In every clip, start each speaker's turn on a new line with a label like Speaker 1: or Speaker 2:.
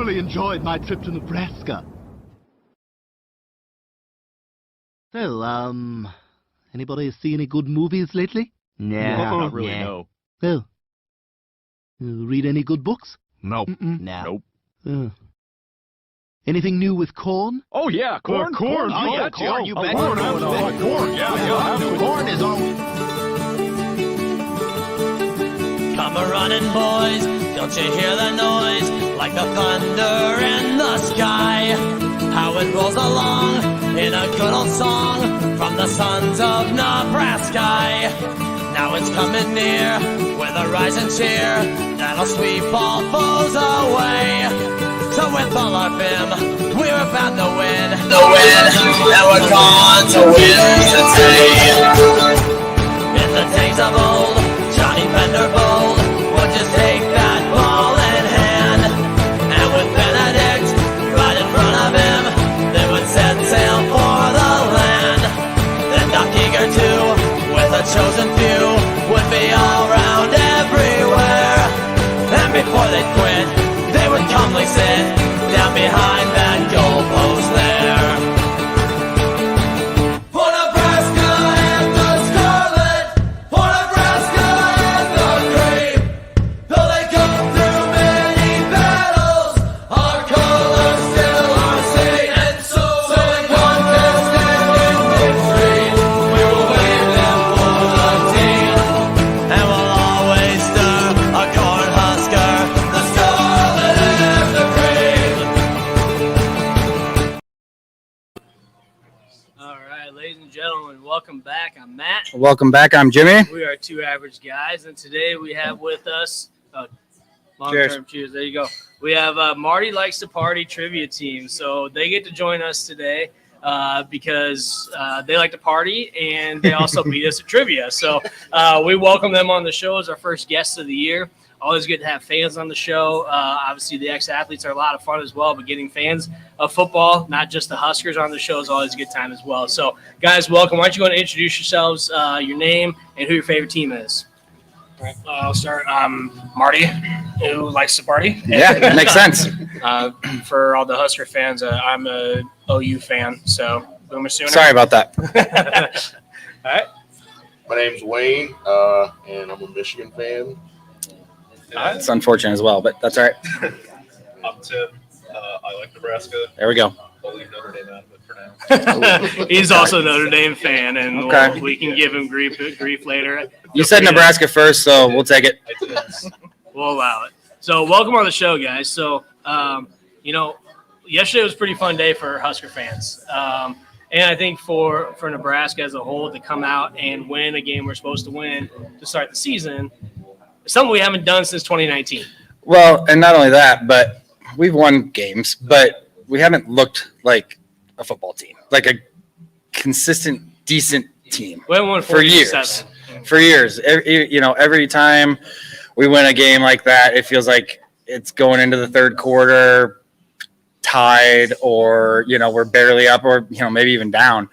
Speaker 1: thoroughly enjoyed my trip to Nebraska. So, anybody see any good movies lately?
Speaker 2: Not really, no.
Speaker 1: Oh. You read any good books?
Speaker 2: Nope.
Speaker 3: No.
Speaker 2: Nope.
Speaker 1: Anything new with corn?
Speaker 2: Oh, yeah, corn.
Speaker 1: Corn.
Speaker 3: Oh, yeah, corn, you bet.
Speaker 2: Corn, yeah.
Speaker 3: Corn is always...
Speaker 4: Come a-running, boys, don't you hear the noise? Like the thunder in the sky. How it rolls along in a good old song from the sons of Nebraska. Now it's coming near with a rising cheer that'll sweep all foes away. So with all our vim, we're about to win. And we're going to win today. In the days of old, Johnny Vanderbold would just take that ball in hand, and with Benedict right in front of him, they would set sail for the land. Then Doc Eager too, with a chosen few, would be all around everywhere. And before they quit, they would calmly sit down behind that goalpost there. For Nebraska and the Scarlet, for Nebraska and the Cream, though they come through many battles, our colors still are seen. And so in contest and in victory, we will wave them for the team. And we'll always stir a Cornhusker, the Scarlet and the Cream.
Speaker 5: All right, ladies and gentlemen, welcome back. I'm Matt.
Speaker 6: Welcome back. I'm Jimmy.
Speaker 5: We are two average guys, and today we have with us long-term cheers. There you go. We have Marty Likes to Party trivia team. So they get to join us today because they like to party, and they also beat us at trivia. So we welcome them on the show as our first guests of the year. Always good to have fans on the show. Obviously, the ex-athletes are a lot of fun as well, but getting fans of football, not just the Huskers, on the show is always a good time as well. So, guys, welcome. Why don't you go and introduce yourselves, your name, and who your favorite team is?
Speaker 7: All right, I'll start. Marty, who likes to party.
Speaker 6: Yeah, that makes sense.
Speaker 7: For all the Husker fans, I'm a OU fan, so Boomer Sooner.
Speaker 6: Sorry about that.
Speaker 7: All right.
Speaker 3: My name's Wayne, and I'm a Michigan fan.
Speaker 6: It's unfortunate as well, but that's all right.
Speaker 8: I'm Tim. I like Nebraska.
Speaker 6: There we go.
Speaker 8: I'll leave Notre Dame out of it for now.
Speaker 5: He's also a Notre Dame fan, and
Speaker 6: Okay.
Speaker 5: we can give him grief later.
Speaker 6: You said Nebraska first, so we'll take it.
Speaker 8: I did.
Speaker 5: We'll allow it. So welcome on the show, guys. So, yesterday was a pretty fun day for Husker fans. And I think for Nebraska as a whole to come out and win a game we're supposed to win to start the season, is something we haven't done since 2019.
Speaker 6: Well, and not only that, but we've won games, but we haven't looked like a football team, like a consistent, decent team
Speaker 5: We haven't won
Speaker 6: for years.
Speaker 5: 47.
Speaker 6: For years. Every time we win a game like that, it feels like it's going into the third quarter tied, or we're barely up, or maybe even down.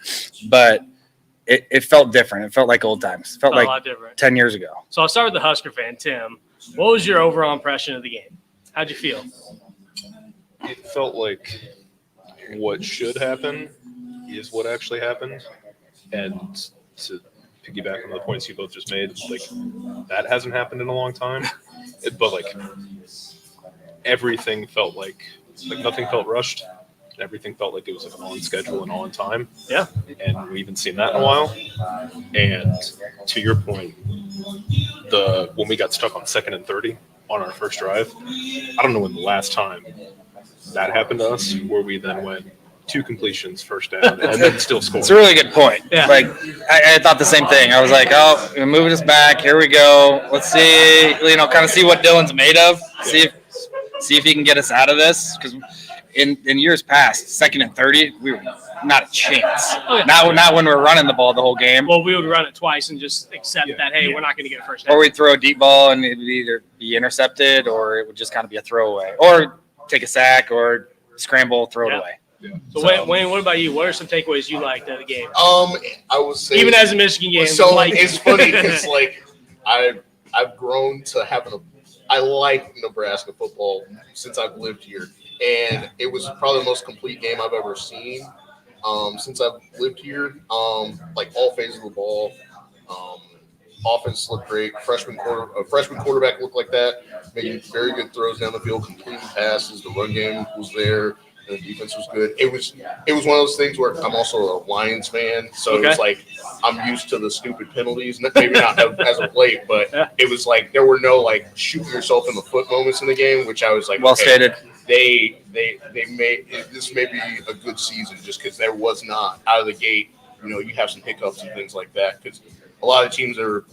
Speaker 6: But it felt different. It felt like old times. It felt
Speaker 5: A
Speaker 6: like
Speaker 5: lot different.
Speaker 6: 10 years ago.
Speaker 5: So I'll start with the Husker fan, Tim. What was your overall impression of the game? How'd you feel?
Speaker 8: It felt like what should happen is what actually happened. And to piggyback on the points you both just made, like, that hasn't happened in a long time. But like, everything felt like nothing felt rushed. Everything felt like it was like on schedule and on time.
Speaker 5: Yeah.
Speaker 8: And we haven't seen that in a while. And to your point, when we got stuck on 2nd and 30 on our first drive, I don't know when the last time that happened to us, where we then went 2 completions, first down, and then still scored.
Speaker 6: It's a really good point.
Speaker 5: Yeah.
Speaker 6: Like, I thought the same thing. I was like, oh, we're moving us back. Here we kind of see what Dylan's made of. See if he can get us out of this. Because in years past, 2nd and 30, we were not a chance.
Speaker 5: Oh, yeah.
Speaker 6: Not when we're running the ball the whole game.
Speaker 5: Well, we would run it twice and just accept that, hey, we're not going to get a first down.
Speaker 6: Or we'd throw a deep ball and it would either be intercepted, or it would just kind of be a throwaway. Or take a sack, or scramble, throw it away.
Speaker 8: Yeah.
Speaker 5: So, Wayne, what about you? What are some takeaways you liked out of the game?
Speaker 3: I would say,
Speaker 5: Even as a Michigan game.
Speaker 3: so
Speaker 5: like,
Speaker 3: it's funny because I've grown to I like Nebraska football since I've lived here. and it was probably the most complete game I've ever seen since I've lived here. Like all phases of the ball. Offense looked great. Freshman quarterback looked like that, making very good throws down the field, completing passes. The run game was there. The defense was good. It was one of those things where I'm also a Lions fan, so It was like I'm used to the stupid penalties. Maybe not as of late, but it was like there were no like shooting yourself in the foot moments in the game, which I was like,
Speaker 6: well stated.
Speaker 3: They made this may be a good season just because there was not out of the gate. You have some hiccups and things like that because a lot of teams are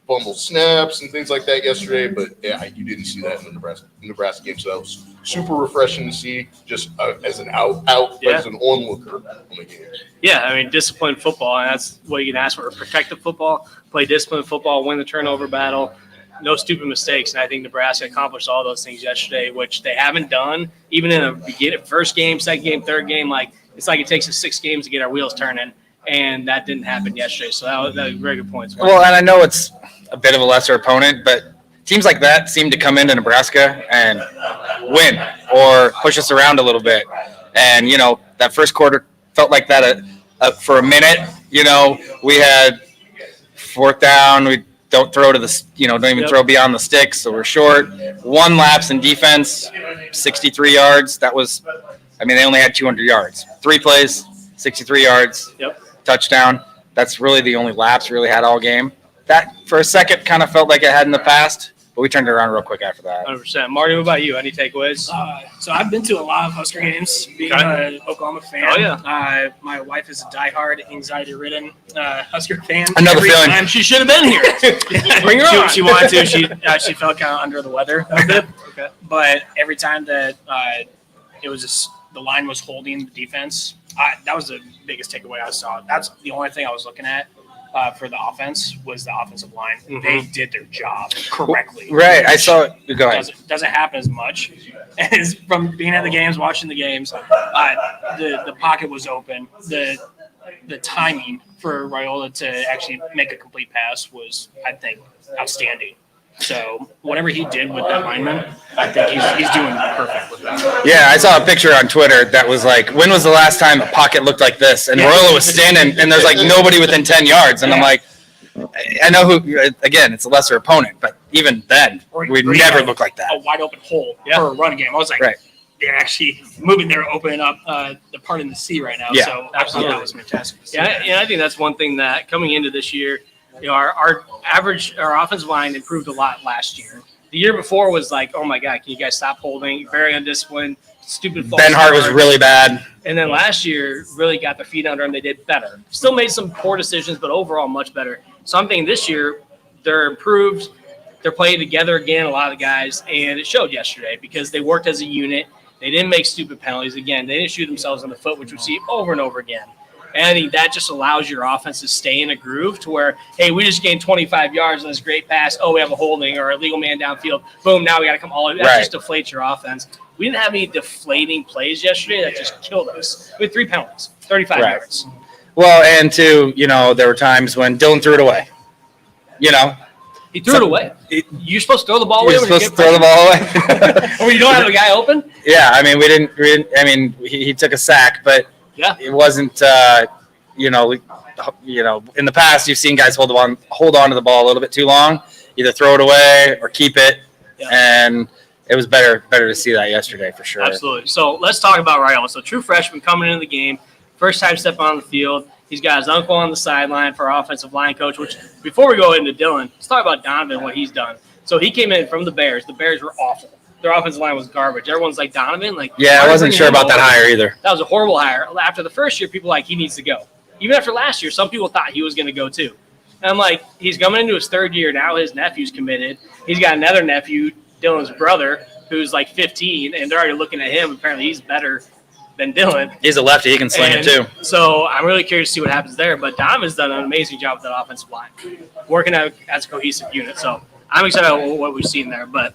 Speaker 3: fumbled snaps and things like that yesterday, but yeah, you didn't see that in the Nebraska game, so that was super refreshing to see just as an as an onlooker on the game.
Speaker 5: Yeah, I mean, disciplined football, and that's what you can ask for. Protective football, play disciplined football, win the turnover battle, no stupid mistakes, and I think Nebraska accomplished all those things yesterday, which they haven't done, even in a first game, second game, third game. It's like it takes us 6 games to get our wheels turning. And that didn't happen yesterday. So that was very good points.
Speaker 6: Well, and I know it's a bit of a lesser opponent, but teams like that seem to come into Nebraska and win or push us around a little bit. And, that first quarter felt like that for a minute. We had 4th down. We don't throw to the, don't even throw beyond the sticks. So we're short. 1 lapse in defense, 63 yards. That was, they only had 200 yards. 3 plays, 63 yards.
Speaker 5: Yep.
Speaker 6: Touchdown. That's really the only lapse we really had all game. That for a second kind of felt like it had in the past, but we turned it around real quick after that.
Speaker 5: 100%. Marty, what about you? Any takeaways?
Speaker 7: So I've been to a lot of Husker games, being an Oklahoma fan.
Speaker 5: Oh, yeah.
Speaker 7: My wife is a diehard, anxiety-ridden Husker fan.
Speaker 6: Another
Speaker 7: Every
Speaker 6: feeling.
Speaker 7: time
Speaker 5: She should have been here. Bring her on.
Speaker 7: She wanted to. She felt kind of under the weather a bit.
Speaker 5: Okay.
Speaker 7: But every time that it was just the line was holding the defense, that was the biggest takeaway I saw. That's the only thing I was looking at for the offense was the offensive line.
Speaker 5: Mm-hmm.
Speaker 7: They did their job correctly.
Speaker 6: Right. I saw it. Go ahead.
Speaker 7: Doesn't happen as much as from being at the games, watching the games. The pocket was open. The timing for Raiola to actually make a complete pass was, I think, outstanding. So whatever he did with that lineman, I think he's doing perfect with that.
Speaker 6: Yeah, I saw a picture on Twitter that was like, when was the last time a pocket looked like this? And Raiola was standing, and there's like nobody within 10 yards. And I'm like, I know who. Again, it's a lesser opponent, but even then, we never looked like that.
Speaker 7: A wide open hole for a run game. I was like, they're actually moving. They're opening up the part in the sea right now.
Speaker 6: Yeah,
Speaker 7: so absolutely, that was fantastic.
Speaker 5: Yeah, I think that's one thing that coming into this year, our offensive line improved a lot last year. The year before was like, oh my God, can you guys stop holding? Very undisciplined, stupid.
Speaker 6: Ben Hart was really bad.
Speaker 5: And then last year really got their feet under them. They did better. Still made some poor decisions, but overall much better. So I'm thinking this year they're improved. They're playing together again, a lot of the guys, and it showed yesterday because they worked as a unit. They didn't make stupid penalties. Again, they didn't shoot themselves in the foot, which we see over and over again. And I think that just allows your offense to stay in a groove to where, hey, we just gained 25 yards on this great pass. Oh, we have a holding or a legal man downfield. Boom, now we got to come all the way. That just deflates your offense. We didn't have any deflating plays yesterday. That just killed us. We had 3 penalties, 35 yards.
Speaker 6: Well, and there were times when Dylan threw it away.
Speaker 5: He threw it away. You're supposed to throw the ball away.
Speaker 6: You're supposed to throw the ball away.
Speaker 5: When you don't have a guy open?
Speaker 6: Yeah, we didn't. He took a sack, but it wasn't. In the past, you've seen guys hold on to the ball a little bit too long, either throw it away or keep it, and it was better to see that yesterday for sure.
Speaker 5: Absolutely. So let's talk about Raiola. So true freshman coming into the game, first time stepping on the field. He's got his uncle on the sideline for our offensive line coach, which before we go into Dylan, let's talk about Donovan, what he's done. So he came in from the Bears. The Bears were awful. Their offensive line was garbage. Everyone's like, Donovan?
Speaker 6: I wasn't sure about that hire either.
Speaker 5: That was a horrible hire. After the first year, people were like, he needs to go. Even after last year, some people thought he was going to go too. And I'm like, he's coming into his 3rd year now. His nephew's committed. He's got another nephew, Dylan's brother, who's like 15, and they're already looking at him. Apparently he's better than Dylan.
Speaker 6: He's a lefty. He can sling it too.
Speaker 5: So I'm really curious to see what happens there. But Donovan's done an amazing job with that offensive line, working out as a cohesive unit. So I'm excited about what we've seen there. But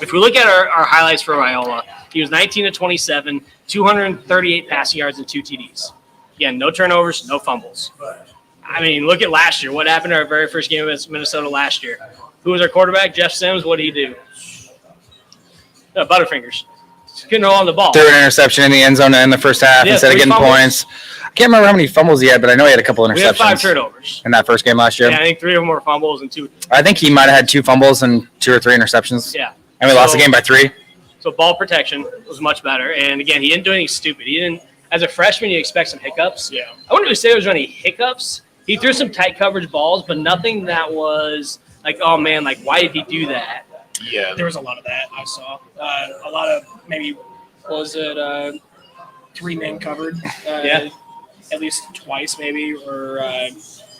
Speaker 5: if we look at our highlights for Raiola, he was 19 to 27, 238 passing yards and 2 TDs. Again, no turnovers, no fumbles. Look at last year. What happened to our very first game against Minnesota last year? Who was our quarterback? Jeff Sims. What did he do? Butterfingers. Getting on the ball.
Speaker 6: Threw an interception in the end zone in the first half instead of getting points. I can't remember how many fumbles he had, but I know he had a couple interceptions.
Speaker 5: We had 5 turnovers
Speaker 6: in that first game last year.
Speaker 5: Yeah, I think 3 of them were fumbles and 2.
Speaker 6: I think he might have had 2 fumbles and 2 or 3 interceptions.
Speaker 5: Yeah.
Speaker 6: And we lost the game by 3.
Speaker 5: So ball protection was much better. And again, he didn't do anything stupid. He didn't. As a freshman, you expect some hiccups.
Speaker 7: Yeah.
Speaker 5: I wouldn't really say there was any hiccups. He threw some tight coverage balls, but nothing that was like, oh man, like why did he do that?
Speaker 8: Yeah.
Speaker 7: There was a lot of that I saw. A lot of maybe, what was it, 3 men covered?
Speaker 5: Yeah.
Speaker 7: At least twice maybe. Or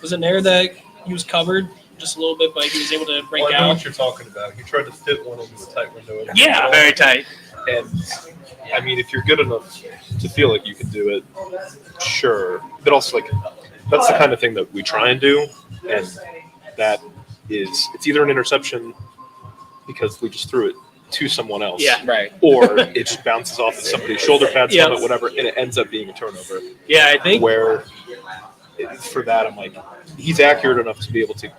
Speaker 7: was it Nair that he was covered just a little bit, but he was able to break
Speaker 8: I know
Speaker 7: out?
Speaker 8: what you're talking about. He tried to fit one into the tight window.
Speaker 7: Yeah.
Speaker 5: Very tight.
Speaker 8: And I mean, if you're good enough to feel like you can do it, sure. But also, like, that's the kind of thing that we try and do. And that is, it's either an interception because we just threw it to someone else.
Speaker 5: Yeah.
Speaker 6: Right.
Speaker 8: Or it just bounces off of somebody's shoulder pads, helmet, whatever, and it ends up being a turnover.
Speaker 5: Yeah, I think.
Speaker 8: Where, for that, I'm like, he's accurate enough to be able to,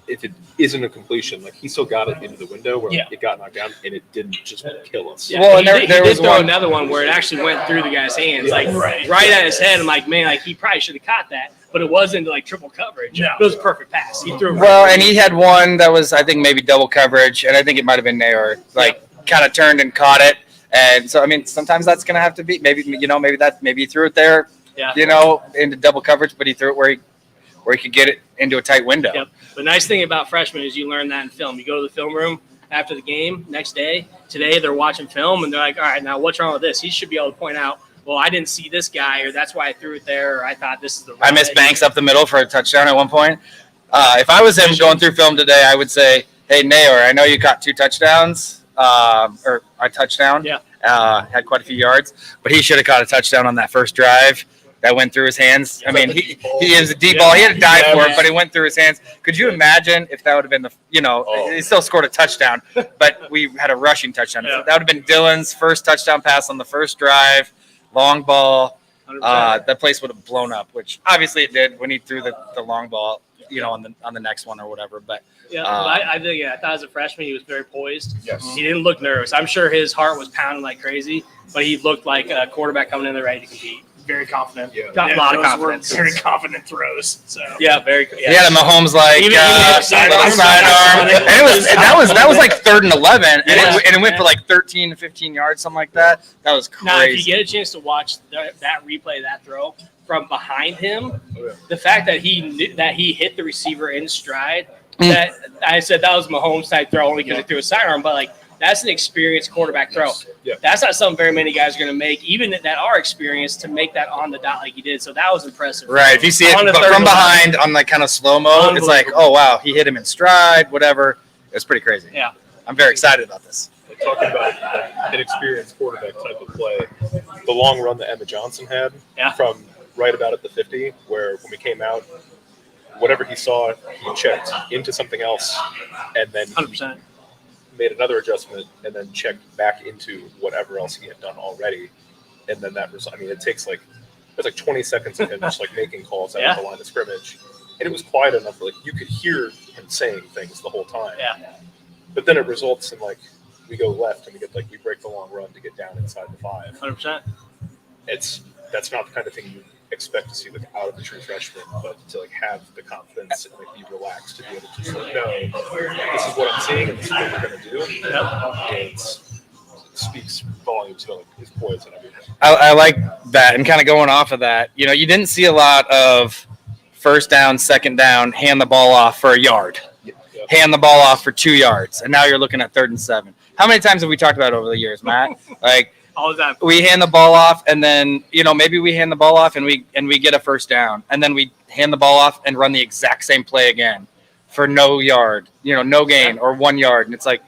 Speaker 8: if it isn't a completion, like he still got it into the window where it got knocked down and it didn't just kill us.
Speaker 5: Yeah,
Speaker 6: Well, and
Speaker 5: he
Speaker 6: there
Speaker 5: did
Speaker 6: was
Speaker 5: throw
Speaker 6: one-
Speaker 5: another one where it actually went through the guy's hands, like
Speaker 7: right.
Speaker 5: at his head. I'm like, man, like he probably should have caught that, but it wasn't like triple coverage.
Speaker 7: No.
Speaker 5: It was a perfect pass. He threw it
Speaker 6: Well, and he had one that was, I think, maybe double coverage, and I think it might have been Nair, like kind of turned and caught it. And so, I mean, sometimes that's going to have to be maybe he threw it there, into double coverage, but he threw it where he could get it into a tight window.
Speaker 5: Yep. The nice thing about freshmen is you learn that in film. You go to the film room after the game next day. Today they're watching film and they're like, all right, now what's wrong with this? He should be able to point out, well, I didn't see this guy, or that's why I threw it there, or I thought this is the right
Speaker 6: I missed Banks up the middle for a touchdown at one point. If I was him going through film today, I would say, hey, Nair, I know you caught 2 touchdowns, or a touchdown.
Speaker 5: Yeah.
Speaker 6: Had quite a few yards, but he should have caught a touchdown on that first drive. That went through his hands. I mean, he is a deep ball. He had to dive for it, but it went through his hands. Could you imagine if that would have been he still scored a touchdown, but we had a rushing touchdown.
Speaker 5: Yeah.
Speaker 6: That would have been Dylan's first touchdown pass on the first drive, long ball.
Speaker 5: 100%.
Speaker 6: That place would have blown up, which obviously it did when he threw the long ball, on the next one or whatever. But
Speaker 5: Yeah, I think I thought as a freshman he was very poised.
Speaker 3: Yes.
Speaker 5: He didn't look nervous. I'm sure his heart was pounding like crazy, but he looked like a quarterback coming in there ready to compete.
Speaker 7: Very confident.
Speaker 3: Yeah.
Speaker 5: Got a lot of
Speaker 7: those were
Speaker 5: confidence.
Speaker 7: very confident throws. So
Speaker 5: Yeah, very.
Speaker 6: he had a Mahomes like
Speaker 5: Even
Speaker 6: little sidearm, and that was like 3rd and 11, and it went for like 13 to 15 yards, something like that. That was crazy.
Speaker 5: Now, if you get a chance to watch that replay of that throw from behind him, the fact that he hit the receiver in stride, that I said that was Mahomes type throw only because he threw a sidearm, but like that's an experienced quarterback throw.
Speaker 8: Yeah.
Speaker 5: That's not something very many guys are going to make, even that are experienced, to make that on the dot like he did. So that was impressive.
Speaker 6: Right. If you see it
Speaker 5: On the
Speaker 6: but
Speaker 5: third
Speaker 6: from
Speaker 5: one.
Speaker 6: behind on like kind of slow mo, it's like, oh wow, he hit him in stride, whatever. It's pretty crazy.
Speaker 5: Yeah.
Speaker 6: I'm very excited about this.
Speaker 8: Talking about an experienced quarterback type of play, the long run that Emma Johnson had from right about at the 50, where when we came out, whatever he saw, he checked into something else, and then he
Speaker 5: 100%.
Speaker 8: made another adjustment, and then checked back into whatever else he had done already, and then that was, it takes like 20 seconds of him just like making calls out of the line of scrimmage, and it was quiet enough that like you could hear him saying things the whole time.
Speaker 5: Yeah.
Speaker 8: But then it results in like we go left and we break the long run to get down inside the 5.
Speaker 5: 100%.
Speaker 8: That's not the kind of thing you expect to see like out of a true freshman, but to like have the confidence and like be relaxed to be able to just like, no, this is what I'm seeing and this is what we're gonna do. And it speaks volumes to like his poise and everything.
Speaker 6: I like that, and kind of going off of that, you didn't see a lot of first down, second down, hand the ball off for a yard, hand the ball off for 2 yards, and now you're looking at 3rd and 7. How many times have we talked about over the years, Matt? Like,
Speaker 5: All the time.
Speaker 6: we hand the ball off, and then maybe we hand the ball off and we get a first down, and then we hand the ball off and run the exact same play again for no yard, no gain or 1 yard, and it's like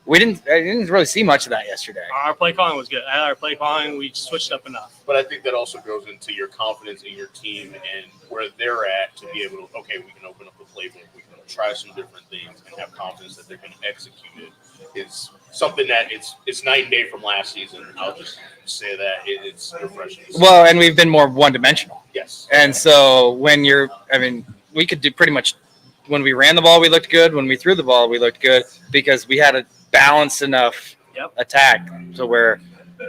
Speaker 6: I didn't really see much of that yesterday.
Speaker 5: Our play calling was good. Our play calling, we switched up enough.
Speaker 3: But I think that also goes into your confidence in your team and where they're at to be able to, okay, we can open up the playbook, we can try some different things and have confidence that they're going to execute it, is something that it's night and day from last season. I'll just say that it's refreshing.
Speaker 6: Well, and we've been more one-dimensional.
Speaker 3: Yes.
Speaker 6: And so we could do pretty much, when we ran the ball, we looked good. When we threw the ball, we looked good because we had a balanced enough attack. So where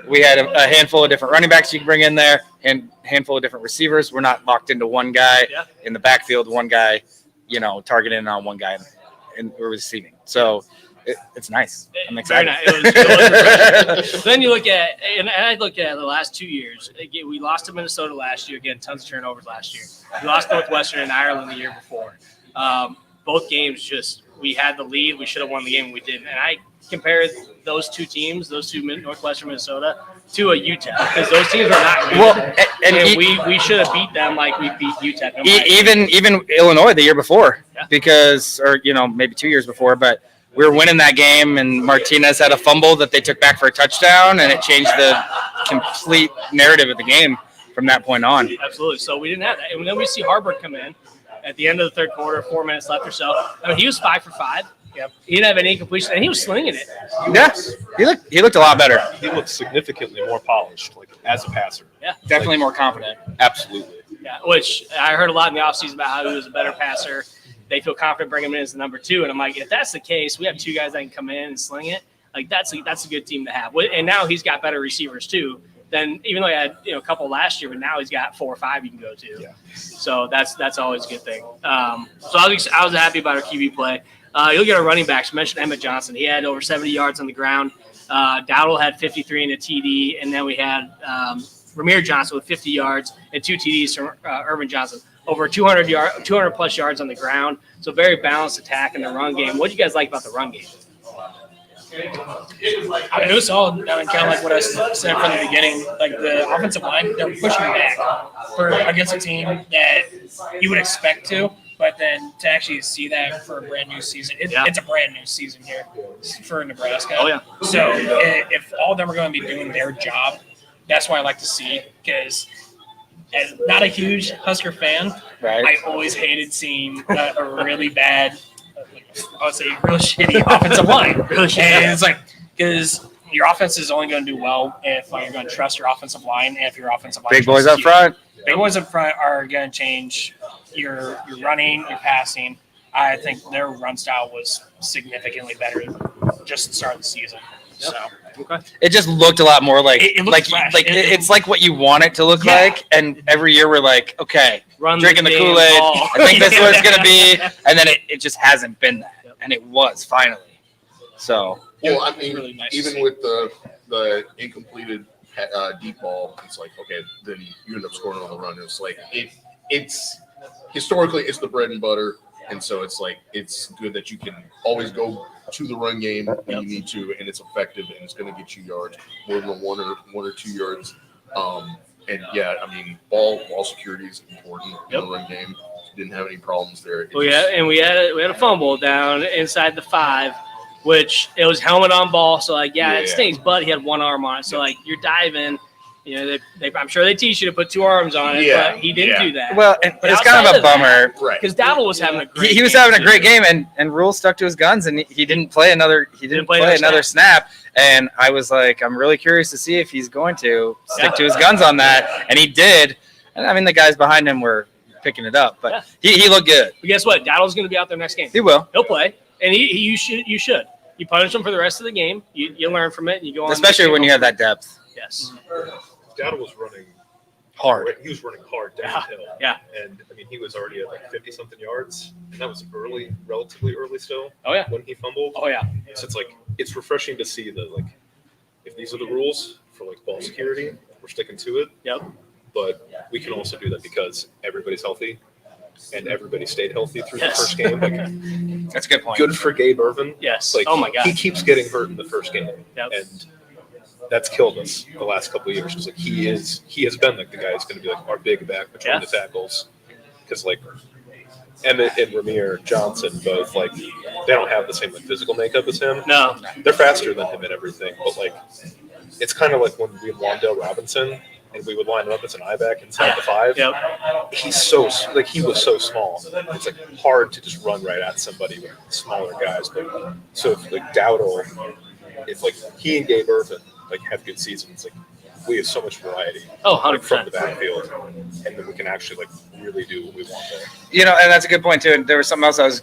Speaker 6: we had a handful of different running backs you can bring in there, and handful of different receivers. We're not locked into one guy in the backfield, one guy, targeting on one guy and we're receiving. So it's nice. I'm excited.
Speaker 5: Very nice. It was then you look at, and I look at the last 2 years. Again, we lost to Minnesota last year. Again, tons of turnovers last year. We lost Northwestern and Ireland the year before. Both games, we had the lead. We should have won the game. We didn't. And I compared those two teams, Northwestern, Minnesota, to a UTEP because those teams are not good.
Speaker 6: Well, and
Speaker 5: we should have beat them like we beat UTEP.
Speaker 6: Even Illinois the year before, because maybe 2 years before, but we were winning that game, and Martinez had a fumble that they took back for a touchdown, and it changed the complete narrative of the game from that point on.
Speaker 5: Absolutely. So we didn't have that, and then we see Harburg come in at the end of the third quarter, 4 minutes left or so. I mean, he was 5 for 5. Yep. He didn't have any incompletion, and he was slinging it.
Speaker 6: Yes, he looked a lot better.
Speaker 8: He looked significantly more polished, like as a passer.
Speaker 5: Yeah,
Speaker 7: definitely more confident.
Speaker 8: Absolutely.
Speaker 5: Yeah, which I heard a lot in the offseason about how he was a better passer. They feel confident bringing him in as the number 2, and I'm like, if that's the case, we have 2 guys that can come in and sling it. Like that's a good team to have. And now he's got better receivers too. Then even though he had a couple last year, but now he's got 4 or 5 you can go to. Yeah. So that's always a good thing. So I was happy about our QB play. You look at our running backs. You mentioned Emmett Johnson. He had over 70 yards on the ground. Dowdle had 53 and a TD, and then we had Ramir Johnson with 50 yards and 2 TDs from Irvin Johnson. Over 200 plus yards on the ground. So very balanced attack in the run game. What do you guys like about the run game?
Speaker 7: I mean, it was solid. I mean, kind of like what I said from the beginning. Like the offensive line, they're pushing back against a team that you would expect to. But then to actually see that for a brand new season, it's a brand new season here for Nebraska.
Speaker 5: Oh, yeah.
Speaker 7: So if all of them are going to be doing their job, that's what I like to see. Because as not a huge Husker fan, I always hated seeing a really bad, I would say real shitty offensive line. Really shitty. And it's like, because your offense is only going to do well if you're going to trust your offensive line, and if your offensive line
Speaker 6: big boys up front.
Speaker 7: Big boys up front are going to change your running, your passing. I think their run style was significantly better just at the start of the season. So
Speaker 6: it just looked a lot more like it's like what you want it to look like. And every year we're like, okay, drinking the Kool-Aid. I think this is what it's going to be. And then it just hasn't been that. And it was finally. So.
Speaker 3: Well, I mean, really nice even with the incompleted deep ball, it's like, okay, then you end up scoring on the run. It's like it's historically it's the bread and butter, and so it's like it's good that you can always go to the run game when you need to, and it's effective and it's going to get you yards more than one or 2 yards. And yeah, I mean, ball security is important in the run game. Didn't have any problems there.
Speaker 5: We had a fumble down inside the 5. Which it was helmet on ball, so it stinks. But he had one arm on it, so you're diving. I'm sure they teach you to put 2 arms on it, but he didn't do that.
Speaker 6: Well, but it's kind of a bummer,
Speaker 5: right? Because Dowdle was having a great.
Speaker 6: He was having a great game, and Rule stuck to his guns, and he didn't play another. He didn't play another snap. And I was like, I'm really curious to see if he's going to stick to his guns on that, and he did. And I mean, the guys behind him were picking it up, but he looked good.
Speaker 5: But guess what? Dowdle's going to be out there next game.
Speaker 6: He will.
Speaker 5: He'll play, and you should. You punish him for the rest of the game. You learn from it, and you go on.
Speaker 6: Especially when you have that depth.
Speaker 5: Yes.
Speaker 8: Dowdle was running
Speaker 6: hard.
Speaker 8: He was running hard downhill.
Speaker 5: Yeah.
Speaker 8: And I mean, he was already at 50-something yards, and that was relatively early still.
Speaker 5: Oh yeah.
Speaker 8: When he fumbled.
Speaker 5: Oh yeah.
Speaker 8: So it's refreshing to see that if these are the rules for ball security, we're sticking to it.
Speaker 5: Yep.
Speaker 8: But we can also do that because everybody's healthy. And everybody stayed healthy through the first game.
Speaker 6: That's a good point.
Speaker 8: Good for Gabe Irvin.
Speaker 5: Yes. Oh my God.
Speaker 8: He keeps getting hurt in the first game, and that's killed us the last couple of years. Because he has been the guy who's going to be our big back between the tackles. Because Emmett and Ramir Johnson both they don't have the same physical makeup as him.
Speaker 5: No,
Speaker 8: they're faster than him and everything. But it's kind of like when we had Wandale Robinson. And we would line him up as an I-back inside the 5.
Speaker 5: Yep.
Speaker 8: He's he was so small. It's hard to just run right at somebody with smaller guys. But so if Dowdle, if he and Gabe Irvin have good seasons, we have so much variety.
Speaker 5: Oh,
Speaker 8: like,
Speaker 5: 100%.
Speaker 8: from the backfield, and then we can actually like really do what we want there.
Speaker 6: You know, and that's a good point too. And there was something else I was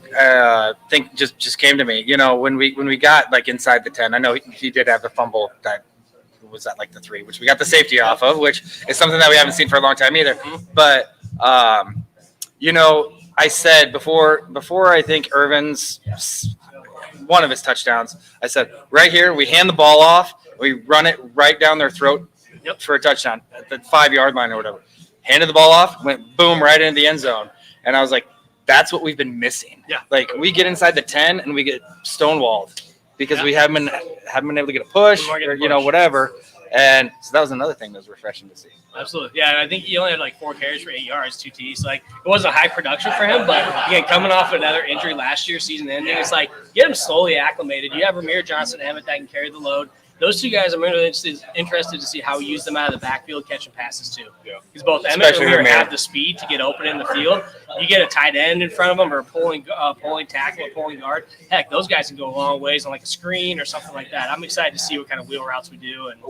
Speaker 6: think just came to me. You know, when we got like inside the 10, I know he did have the fumble that was at like the 3, which we got the safety off of, which is something that we haven't seen for a long time either. But you know, I said before I think Irvin's one of his touchdowns, I said right here we hand the ball off, we run it right down their throat for a touchdown at the 5-yard line or whatever. Handed the ball off, went boom right into the end zone, and I was like, that's what we've been missing.
Speaker 5: Yeah,
Speaker 6: like we get inside the 10 and we get stonewalled because we haven't been able to get a push or you know whatever. And so that was another thing that was refreshing to see.
Speaker 5: Absolutely. Yeah, and I think he only had like 4 carries for 8 yards, 2 TDs. So, like, it wasn't a high production for him, but again, coming off another injury last year, season ending, it's like get him slowly acclimated. You have Ramir Johnson and Emmett that can carry the load. Those 2 guys, I'm really interested to see how he used them out of the backfield catching passes too. Yeah. Because both Emmett and Ramir have the speed to get open in the field. You get a tight end in front of them or pulling tackle or pulling guard. Heck, those guys can go a long ways on like a screen or something like that. I'm excited to see what kind of wheel routes we do, and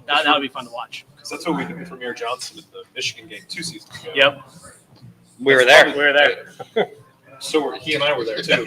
Speaker 5: that would be fun to watch.
Speaker 8: Because that's what we did with Ramir Johnson in the Michigan game 2 seasons ago.
Speaker 5: Yep.
Speaker 6: We were there.
Speaker 8: So he and I were there too.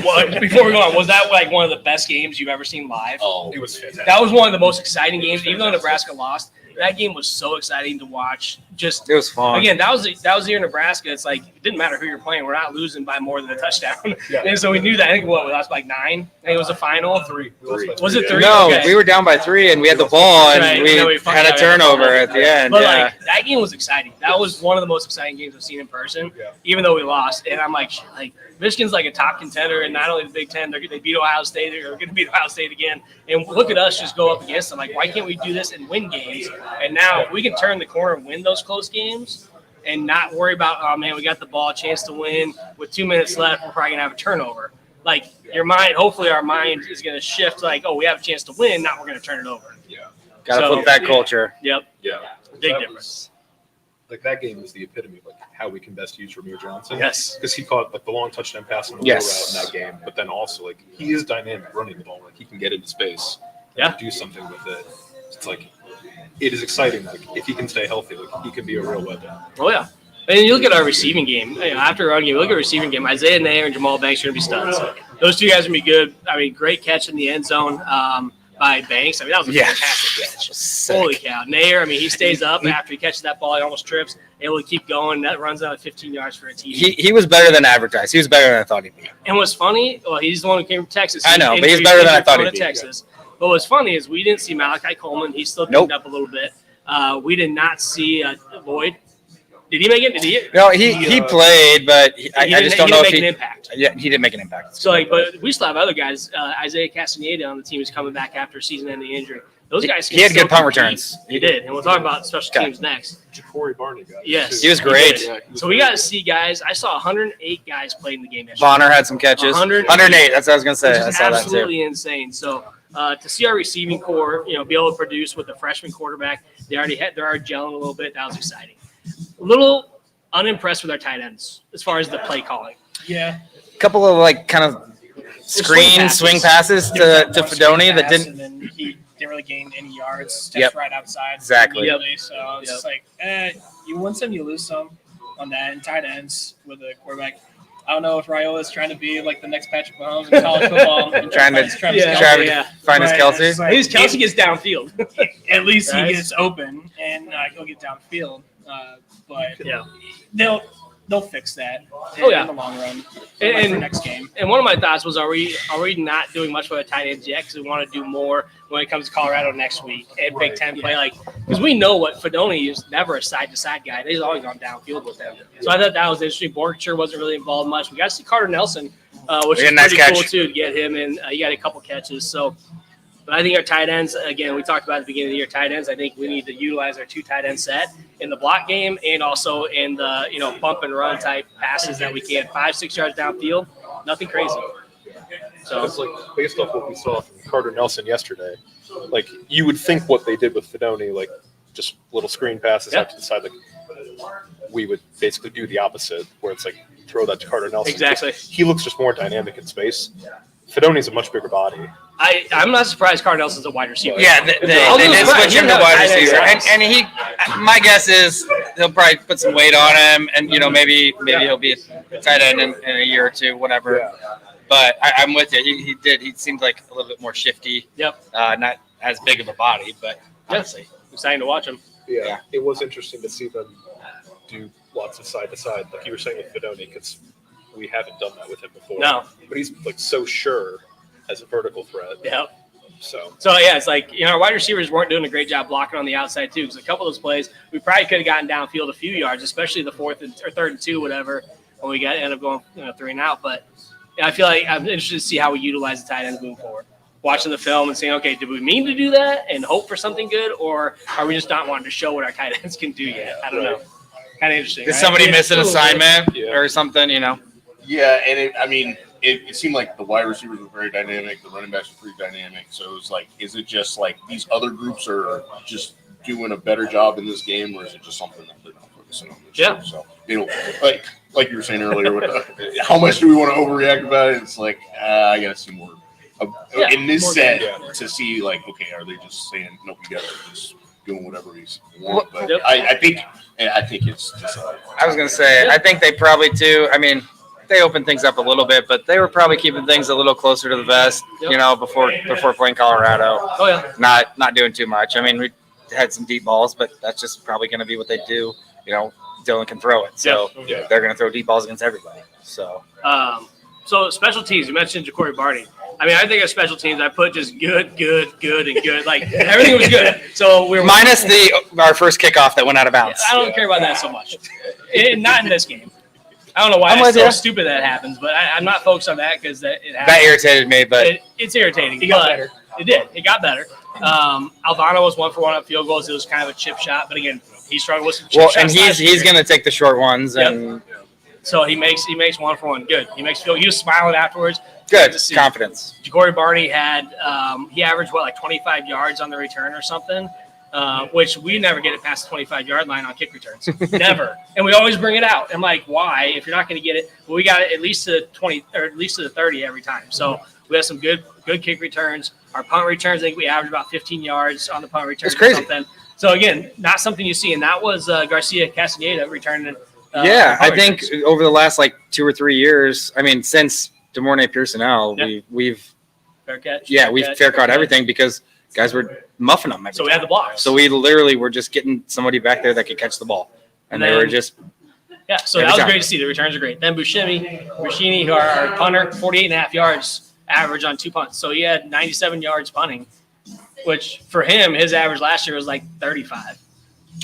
Speaker 5: Well, before we go on, was that like one of the best games you've ever seen live?
Speaker 8: Oh, it was fantastic.
Speaker 5: That was one of the most exciting games, even though Nebraska lost. That game was so exciting to watch. Just
Speaker 6: it was fun.
Speaker 5: Again, that was the year in Nebraska. It's like it didn't matter who you're playing. We're not losing by more than a touchdown. And so we knew that. I think we lost by 9. I think it was a final 3. Was it 3?
Speaker 6: No,
Speaker 5: okay.
Speaker 6: we were down by 3 and we had the ball and we had a turnover at the end.
Speaker 5: But like that game was exciting. That was one of the most exciting games I've seen in person. Even though we lost, and I'm like Michigan's like a top contender, and not only the Big Ten, they beat Ohio State. They're going to beat Ohio State again. And look at us just go up against them. Like, why can't we do this and win games? And now if we can turn the corner and win those close games and not worry about, oh, man, we got the ball, chance to win. With 2 minutes left, we're probably going to have a turnover. Like, your mind, hopefully our mind is going to shift like, oh, we have a chance to win, not we're going to turn it over.
Speaker 8: Yeah.
Speaker 6: Got to flip that culture.
Speaker 5: Yep.
Speaker 8: Yeah.
Speaker 5: Big difference.
Speaker 8: Like that game was the epitome of like how we can best use Ramir Johnson.
Speaker 5: Yes,
Speaker 8: because he caught like the long touchdown pass and the wheel route in that game. But then also like he is dynamic running the ball. Like he can get into space, and do something with it. It's like it is exciting. Like if he can stay healthy, like he can be a real weapon.
Speaker 5: Oh yeah, and you look at our receiving game. You know, after a run game, look at our receiving game. Isaiah Nair and Jamal Banks are going to be studs. Those 2 guys are going to be good. I mean, great catch in the end zone. By Banks. I mean, that was a fantastic catch. Holy cow. Nair, I mean, he stays up after he catches that ball. He almost trips. Able to keep going. That runs out of 15 yards for a TD.
Speaker 6: He was better than advertised. He was better than I thought he'd be.
Speaker 5: And what's funny, well, he's the one who came from Texas.
Speaker 6: I know, but he's better than I thought he'd be.
Speaker 5: Texas. But what's funny is we didn't see Malachi Coleman. He's still cleaned up a little bit. We did not see Boyd. Did he make it? Did he?
Speaker 6: No, he played, but I just don't know if he
Speaker 5: didn't make an impact.
Speaker 6: Yeah, he didn't make an impact.
Speaker 5: So, like, but we still have other guys. Isaiah Castaneda on the team is coming back after season-ending injury. Those guys.
Speaker 6: He had good punt returns.
Speaker 5: He did, and we'll talk about special teams next.
Speaker 8: Ja'Cory Barney guy.
Speaker 5: Yes,
Speaker 6: he was great.
Speaker 5: So we got to see guys. I saw 108 guys play in the game yesterday.
Speaker 6: Bonner had some catches. 108. That's what I was gonna say. I saw that too.
Speaker 5: Absolutely insane. So to see our receiving core, be able to produce with a freshman quarterback, they're already gelling a little bit. That was exciting. A little unimpressed with our tight ends as far as the play calling.
Speaker 7: Yeah.
Speaker 6: A couple of like kind of swing passes to Fedoni that didn't.
Speaker 7: And he didn't really gain any yards. Steps right outside.
Speaker 6: Exactly.
Speaker 7: So it's just like you win some, you lose some on that. And tight ends with a quarterback. I don't know if Raiola is trying to be like the next Patrick Mahomes in college football. And
Speaker 6: trying to find his Kelsey.
Speaker 5: At least Kelsey gets downfield.
Speaker 7: At least he gets open and he'll get downfield. But they'll fix that in the long run for next game.
Speaker 5: And one of my thoughts was, are we not doing much for the tight ends yet? Because we want to do more when it comes to Colorado next week and Big Ten play. Because we know what Fedoni is, never a side-to-side guy. He's always gone downfield with them. So I thought that was interesting. Borger wasn't really involved much. We got to see Carter Nelson, which is pretty cool too to get him in. He got a couple catches. So. But I think our tight ends, again, we talked about at the beginning of the year, tight ends, I think we need to utilize our 2 tight end set in the block game and also in the, bump and run type passes that we can. 5-6 yards downfield, nothing crazy.
Speaker 8: So it's like based off what we saw from Carter Nelson yesterday, like you would think what they did with Fedoni, like just little screen passes out to the side, like we would basically do the opposite where it's like throw that to Carter Nelson.
Speaker 5: Exactly.
Speaker 8: He looks just more dynamic in space. Fedoni's a much bigger body.
Speaker 5: I'm not surprised Carl Nelson's a wide receiver.
Speaker 6: Yeah, they did switch him to wide receiver, and he. My guess is he'll probably put some weight on him, and maybe he'll be a tight end in a year or two, whatever. Yeah. But I'm with you. He did. He seemed like a little bit more shifty.
Speaker 5: Yep.
Speaker 6: Not as big of a body, but honestly,
Speaker 5: exciting to watch him.
Speaker 8: Yeah, it was interesting to see them do lots of side to side, like you were saying with Fedoni, because we haven't done that with him before.
Speaker 5: No,
Speaker 8: but he's like so sure as a vertical threat.
Speaker 5: Yeah.
Speaker 8: So
Speaker 5: yeah, it's like our wide receivers weren't doing a great job blocking on the outside too. Because a couple of those plays, we probably could have gotten downfield a few yards, especially the 4th or 3rd and 2, whatever, when we ended up going 3 and out. But I feel like I'm interested to see how we utilize the tight ends moving forward. Watching the film and saying, okay, did we mean to do that and hope for something good, or are we just not wanting to show what our tight ends can do yet? I don't know. Kind of interesting.
Speaker 6: Did somebody miss an assignment or something?
Speaker 3: Yeah, and it seemed like the wide receivers were very dynamic. The running backs were pretty dynamic. So it was like, is it just like these other groups are just doing a better job in this game, or is it just something that they're not focusing on this year? So like you were saying earlier, how much do we want to overreact about it? It's like I gotta see more in this set to see like, okay, are they just saying nope, you guys are just doing whatever we want? But I think it's just.
Speaker 6: I was gonna say I think they probably do. I mean, they opened things up a little bit, but they were probably keeping things a little closer to the vest, before playing Colorado.
Speaker 5: Oh yeah.
Speaker 6: Not doing too much. I mean, we had some deep balls, but that's just probably going to be what they do. Dylan can throw it, so they're going to throw deep balls against everybody. So.
Speaker 5: So special teams. You mentioned Jacory Barney. I mean, I think of special teams, I put just good, and good. Like everything was good. So we're
Speaker 6: minus our first kickoff that went out of bounds.
Speaker 5: I don't care about that so much. Not in this game. I don't know why it's so stupid that happens, but I'm not focused on that because it happens.
Speaker 6: That irritated me, but
Speaker 5: it's irritating.
Speaker 7: It got better.
Speaker 5: It did. It got better. Aldana was 1 for 1 on field goals. It was kind of a chip shot, but again, he struggled with some chip shots.
Speaker 6: And he's going to take the short ones, and
Speaker 5: so he makes 1 for 1. Good. He was smiling afterwards.
Speaker 6: Good confidence.
Speaker 5: Jacory Barney had he averaged 25 yards on the return or something. Which we never get it past the 25-yard line on kick returns. Never. And we always bring it out. I'm like, why? If you're not going to get it, well, we got it at least to the 20 or at least to the 30 every time. So we have some good kick returns. Our punt returns, I think we average about 15 yards on the punt returns.
Speaker 6: It's crazy.
Speaker 5: Or something. So again, not something you see, and that was Garcia Castaneda returning.
Speaker 6: I think over the last 2 or 3 years, I mean, since DeMornay Pearsonell, we've
Speaker 5: fair catch.
Speaker 6: Yeah, we've fair caught everything because guys were muffing them.
Speaker 5: So we had the blocks.
Speaker 6: So we literally were just getting somebody back there that could catch the ball, and they were just.
Speaker 5: Yeah, so that was great to see. The returns are great. Then Bushini, who our punter, 48.5 yards average on 2 punts. So he had 97 yards punting, which for him, his average last year was 35.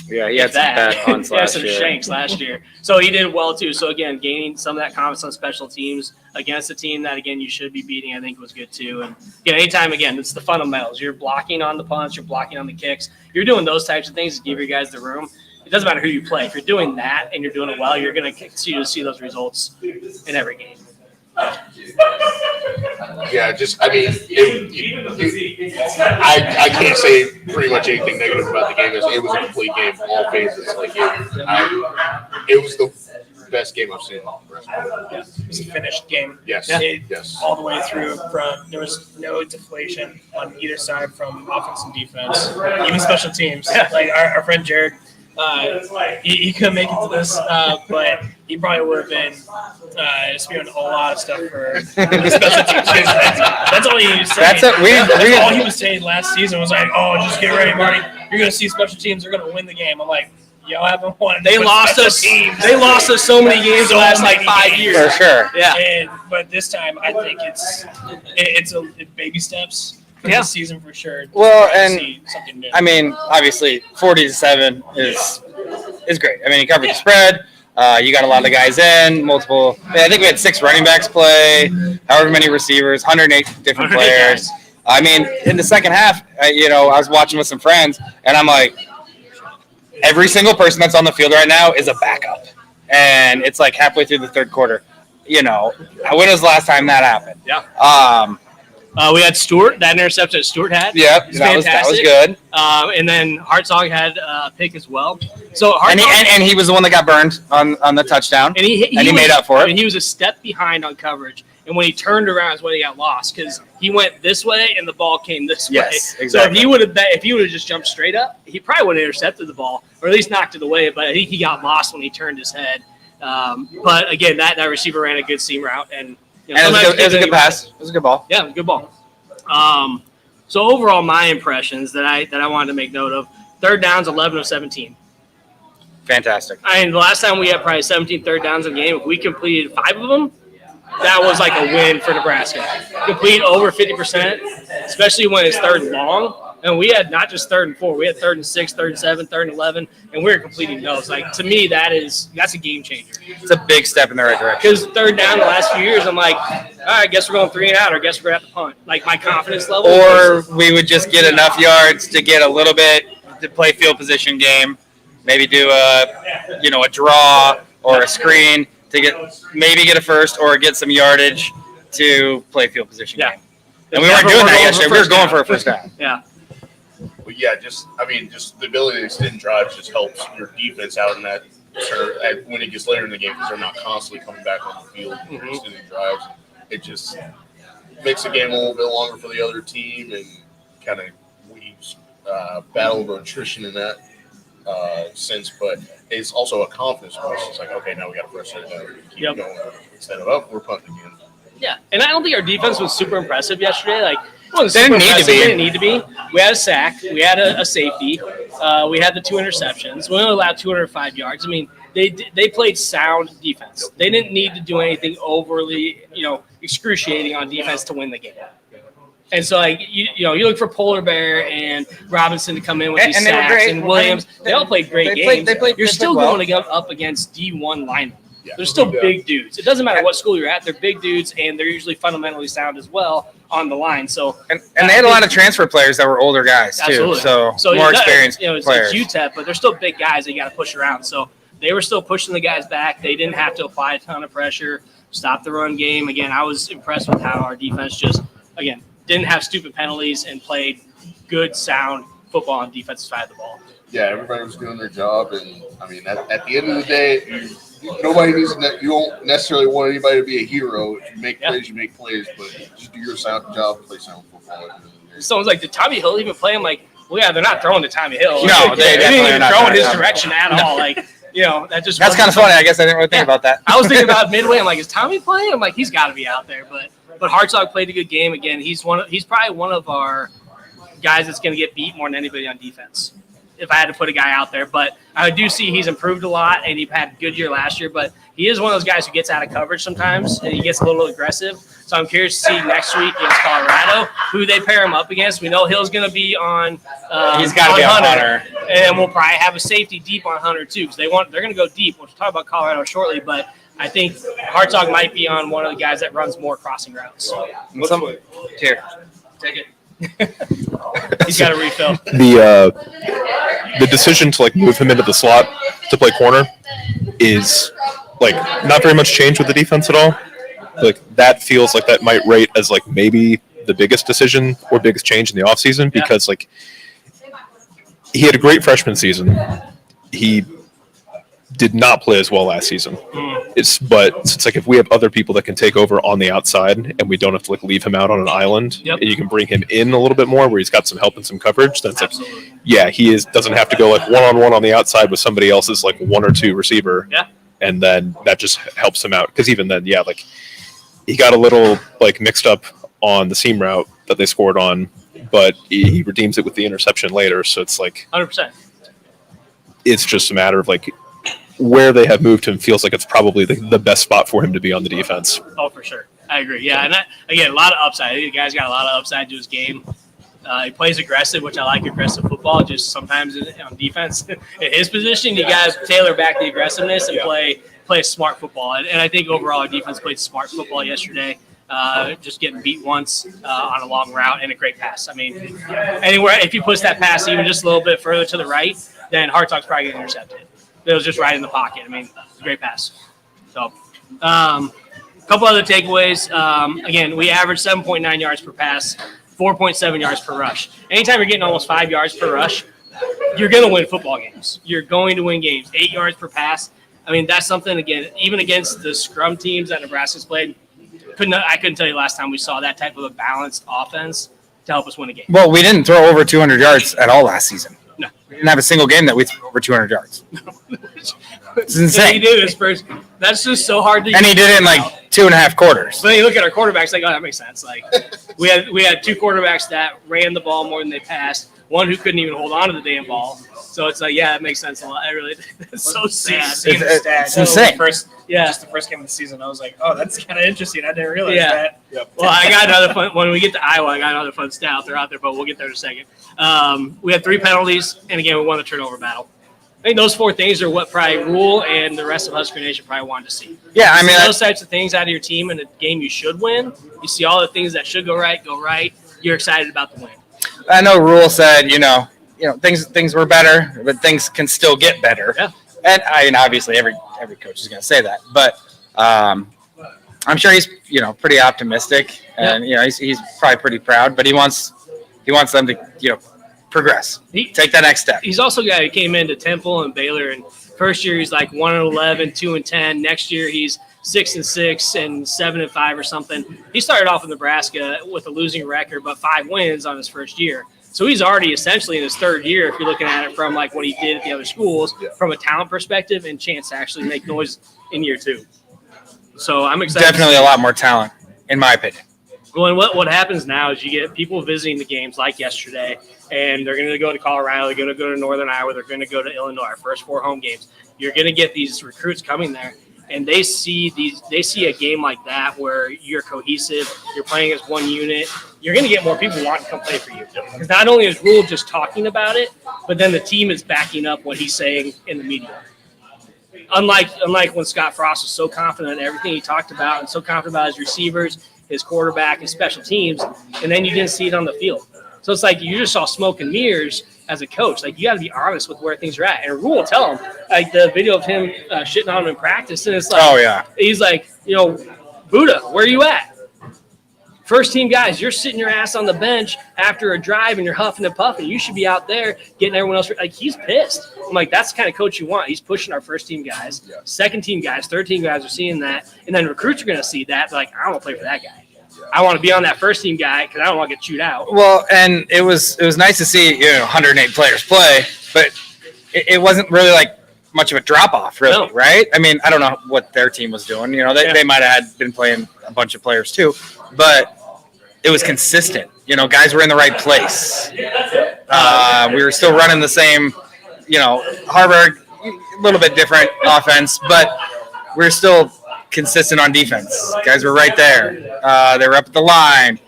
Speaker 6: Yeah, he had some bad punts last year.
Speaker 5: He had some shanks last year. So he did well, too. So, again, gaining some of that confidence on special teams against a team that, again, you should be beating, I think was good, too. And, anytime, it's the fundamentals. You're blocking on the punts. You're blocking on the kicks. You're doing those types of things to give your guys the room. It doesn't matter who you play. If you're doing that and you're doing it well, you're going to continue to see those results in every game.
Speaker 3: Yeah, I can't say pretty much anything negative about the game. It was a complete game, all phases. It was the best game I've seen in Nebraska.
Speaker 7: Yeah, it was a finished game.
Speaker 3: Yes,
Speaker 7: yes. All the way through. There was no deflation on either side from offense and defense, even special teams. Yeah. Our friend Jared. He couldn't make it to this, but he probably would have been spewing a lot of stuff for the special teams. That's all he was saying. That's all he was saying last season was just get ready, Marty. You're going to see special teams. They're going to win the game. I'm like, y'all haven't won.
Speaker 5: They lost us. They lost us so many games the last 5 years.
Speaker 6: For sure.
Speaker 5: Yeah.
Speaker 7: But this time, I think it's baby steps. This season for sure.
Speaker 6: Well, and I mean, obviously, 40-7 is great. I mean, you covered the spread. You got a lot of guys in, multiple. I think we had 6 running backs play, however many receivers, 108 different players. I mean, in the second half, I was watching with some friends, and I'm like, every single person that's on the field right now is a backup, and it's halfway through the third quarter. When was the last time that happened?
Speaker 5: Yeah. We had Stewart, that interception that Stewart had.
Speaker 6: Yep, that was good.
Speaker 5: And then Hartzog had a pick as well. So
Speaker 6: and he was the one that got burned on the touchdown, and he made up for it.
Speaker 5: I mean, he was a step behind on coverage, And when he turned around is when he got lost because he went this way and the ball came this way.
Speaker 6: Exactly.
Speaker 5: So if he would have just jumped straight up, he probably would have intercepted the ball or at least knocked it away. But I think he got lost when he turned his head. But again, that receiver ran a good seam route and
Speaker 6: it was a good pass. It was a good ball.
Speaker 5: Yeah, good ball. So overall, my impressions that I wanted to make note of: third downs, 11 of 17.
Speaker 6: Fantastic.
Speaker 5: The last time we had probably 17 third downs in a game, if we completed 5 of them, that was like a win for Nebraska. Complete over 50%, especially when it's third and long. And we had not just 3rd and 4, we had 3rd and 6, 3rd and 7, 3rd and 11, and we were completing those. Like to me, that's a game changer.
Speaker 6: It's a big step in the right direction.
Speaker 5: Because third down the last few years, I'm like, all right, I guess we're going 3 and out, or I guess we're going to have to punt. Like my confidence level.
Speaker 6: Or we would just get enough yards to get a little bit to play field position game, maybe do a draw or a screen to get a first or get some yardage to play field position game. And we weren't doing that yesterday. We were going for a first down.
Speaker 5: Yeah.
Speaker 3: But yeah, just the ability to extend drives just helps your defense out in that when it gets later in the game because they're not constantly coming back on the field and extending drives. It just makes the game a little bit longer for the other team and kind of weaves battle of attrition in that sense. But it's also a confidence boost. It's like, okay, now we got to press it down. Keep going instead of we're punting again.
Speaker 5: Yeah, and I don't think our defense was super impressive yesterday. Like,
Speaker 6: Didn't
Speaker 5: need to be. We had a sack. We had a safety. We had the 2 interceptions. We only allowed 205 yards. I mean, they played sound defense. They didn't need to do anything overly, excruciating on defense to win the game. And so, like, you look for Polar Bear and Robinson to come in with these sacks and Williams. They all played great games. You're still going up against D1 linemen.
Speaker 3: Yeah.
Speaker 5: They're still big dudes. It doesn't matter what school you're at. They're big dudes, and they're usually fundamentally sound as well on the line. So
Speaker 6: and they had a lot of transfer players that were older guys too.
Speaker 5: Absolutely.
Speaker 6: So more experienced
Speaker 5: it's
Speaker 6: players.
Speaker 5: UTEP, but they're still big guys that you got to push around. So they were still pushing the guys back. They didn't have to apply a ton of pressure, stop the run game. Again, I was impressed with how our defense didn't have stupid penalties and played good, sound football on the defensive side of the ball.
Speaker 3: Yeah, everybody was doing their job, and at the end of the day, nobody needs to. You don't necessarily want anybody to be a hero. If you make plays, you make plays, but just do your sound job, play sound football.
Speaker 5: Someone's like, did Tommy Hill even play? I'm like, well, yeah, they're not throwing to Tommy Hill.
Speaker 6: No, they
Speaker 5: didn't even
Speaker 6: not
Speaker 5: throw in his direction at all. Like, that's
Speaker 6: kind of funny. I guess I didn't really think about that.
Speaker 5: I was thinking about midway. I'm like, is Tommy playing? I'm like, he's got to be out there. But Hartzog played a good game again. He's probably one of our guys that's going to get beat more than anybody on defense, if I had to put a guy out there. But I do see he's improved a lot, and he had a good year last year. But he is one of those guys who gets out of coverage sometimes, and he gets a little aggressive. So I'm curious to see next week against Colorado who they pair him up against. We know Hill's going to be on.
Speaker 6: He's got to be on Hunter,
Speaker 5: and we'll probably have a safety deep on Hunter too, because they're going to go deep. We'll talk about Colorado shortly, but I think Hartzog might be on one of the guys that runs more crossing routes.
Speaker 6: Here,
Speaker 5: take it. He's got a refill.
Speaker 8: The decision to move him into the slot to play corner is not very much change with the defense at all. That feels like that might rate as maybe the biggest decision or biggest change in the offseason because he had a great freshman season. He did not play as well last season. It's if we have other people that can take over on the outside and we don't have to leave him out on an island and you can bring him in a little bit more where he's got some help and some coverage, then he doesn't have to go one-on-one on the outside with somebody else's 1 or 2 receiver.
Speaker 5: Yeah.
Speaker 8: And then that just helps him out. Because even then, he got a little mixed up on the seam route that they scored on, but he redeems it with the interception later. So it's
Speaker 5: 100%.
Speaker 8: It's just a matter of where they have moved him feels like it's probably the best spot for him to be on the defense.
Speaker 5: Oh, for sure. I agree. Yeah, and again, a lot of upside. I think the guy's got a lot of upside to his game. He plays aggressive, which I like aggressive football. Just sometimes on defense, in his position, you got to tailor back the aggressiveness and play smart football. And I think overall our defense played smart football yesterday. Just getting beat once on a long route and a great pass. I mean, anywhere if you push that pass even just a little bit further to the right, then Hartzog's probably getting intercepted. It was just right in the pocket. I mean, great pass. So, a couple other takeaways. Again, we averaged 7.9 yards per pass, 4.7 yards per rush. Anytime you're getting almost 5 yards per rush, you're going to win football games. You're going to win games. 8 yards per pass. I mean, that's something, again, even against the scrum teams that Nebraska's played, couldn't tell you last time we saw that type of a balanced offense to help us win a game.
Speaker 6: Well, we didn't throw over 200 yards at all last season.
Speaker 5: No.
Speaker 6: We didn't have a single game that we threw over 200 yards. It's insane.
Speaker 5: He did his first. That's just so hard to.
Speaker 6: And he did it in like 2.5 quarters.
Speaker 5: But then you look at our quarterbacks, like, oh, that makes sense. Like, we had 2 quarterbacks that ran the ball more than they passed. One who couldn't even hold on to the damn ball. So it's like, yeah, that makes sense a lot. It's so sad.
Speaker 7: Seeing the stats.
Speaker 6: It's insane.
Speaker 7: Just the first game of the season, I was like, oh, that's kind of interesting. I didn't realize
Speaker 5: Yeah.
Speaker 7: that.
Speaker 8: Yep.
Speaker 5: Well, I got another fun. When we get to Iowa, I got another fun stat out there, but we'll get there in a second. We had 3 penalties, and again, we won the turnover battle. I think those 4 things are what probably Rule and the rest of Husker Nation probably wanted to see.
Speaker 6: Yeah, I mean,
Speaker 5: those types of things out of your team in a game you should win. You see all the things that should go right. You're excited about the win.
Speaker 6: I know Rule said, things were better, but things can still get better.
Speaker 5: Yeah.
Speaker 6: And I mean, obviously, every coach is going to say that, but I'm sure he's pretty optimistic, and he's probably pretty proud. But he wants them to progress, take that next step.
Speaker 5: He's also a guy who came into Temple and Baylor, and first year he's like 1-11, 2-10. Next year he's 6-6 and 7-5 or something. He started off in Nebraska with a losing record, but 5 wins on his first year. So he's already essentially in his 3rd year, if you're looking at it from like what he did at the other schools, from a talent perspective, and chance to actually make noise in year 2. So I'm excited.
Speaker 6: Definitely a lot more talent, in my opinion.
Speaker 5: Well, and what happens now is you get people visiting the games like yesterday, and they're going to go to Colorado, they're going to go to Northern Iowa, they're going to go to Illinois, our first 4 home games. You're going to get these recruits coming there, and they see a game like that where you're cohesive, you're playing as one unit. You're going to get more people wanting to come play for you. Because not only is Rule just talking about it, but then the team is backing up what he's saying in the media. Unlike when Scott Frost was so confident in everything he talked about and so confident about his receivers, his quarterback, his special teams, and then you didn't see it on the field. So it's like you just saw smoke and mirrors as a coach. Like, you got to be honest with where things are at. And Rule will tell him, like the video of him shitting on him in practice, and it's like,
Speaker 6: oh yeah,
Speaker 5: he's like, Buddha, where are you at? First team guys, you're sitting your ass on the bench after a drive and you're huffing and puffing. You should be out there getting everyone else. Like, he's pissed. I'm like, that's the kind of coach you want. He's pushing our first team guys, second team guys, third team guys are seeing that. And then recruits are going to see that. They're like, I don't want to play for that guy. I want to be on that first team guy because I don't want to get chewed out.
Speaker 6: Well, and it was nice to see 108 players play, but it wasn't really like much of a drop off, really, right? I mean, I don't know what their team was doing. They might have been playing a bunch of players too, but it was consistent. Guys were in the right place. We were still running the same, Harvard, a little bit different offense, but we're still consistent on defense. Guys were right there. They were up at the line.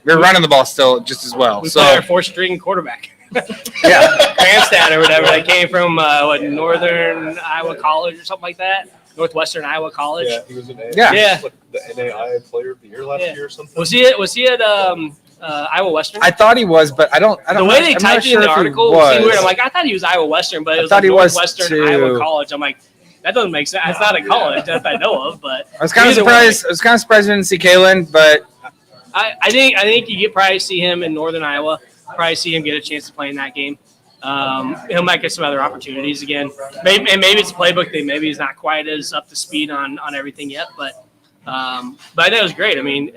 Speaker 6: We were running the ball still just as well.
Speaker 5: We played our 4th-string quarterback.
Speaker 6: Yeah,
Speaker 5: Grandstad or whatever. That came from Northern Iowa College or something like that. Northwestern Iowa College.
Speaker 8: Yeah, he was an
Speaker 5: Yeah.
Speaker 8: like the NAI Player of the Year last year or something.
Speaker 5: Was he at Iowa Western?
Speaker 6: I thought he was, but I don't.
Speaker 5: The way they typed it in the article was weird. I'm like, I thought he was Iowa Western, but it was like Northwestern Iowa College. I'm like, that doesn't make sense. It's not a college that I know of, but
Speaker 6: I was kind of surprised. I was kind of surprised we didn't see Kalen, but
Speaker 5: I think you probably see him in Northern Iowa. Probably see him get a chance to play in that game. He might get some other opportunities again. Maybe it's a playbook that maybe he's not quite as up to speed on everything yet, but I think it was great. I mean,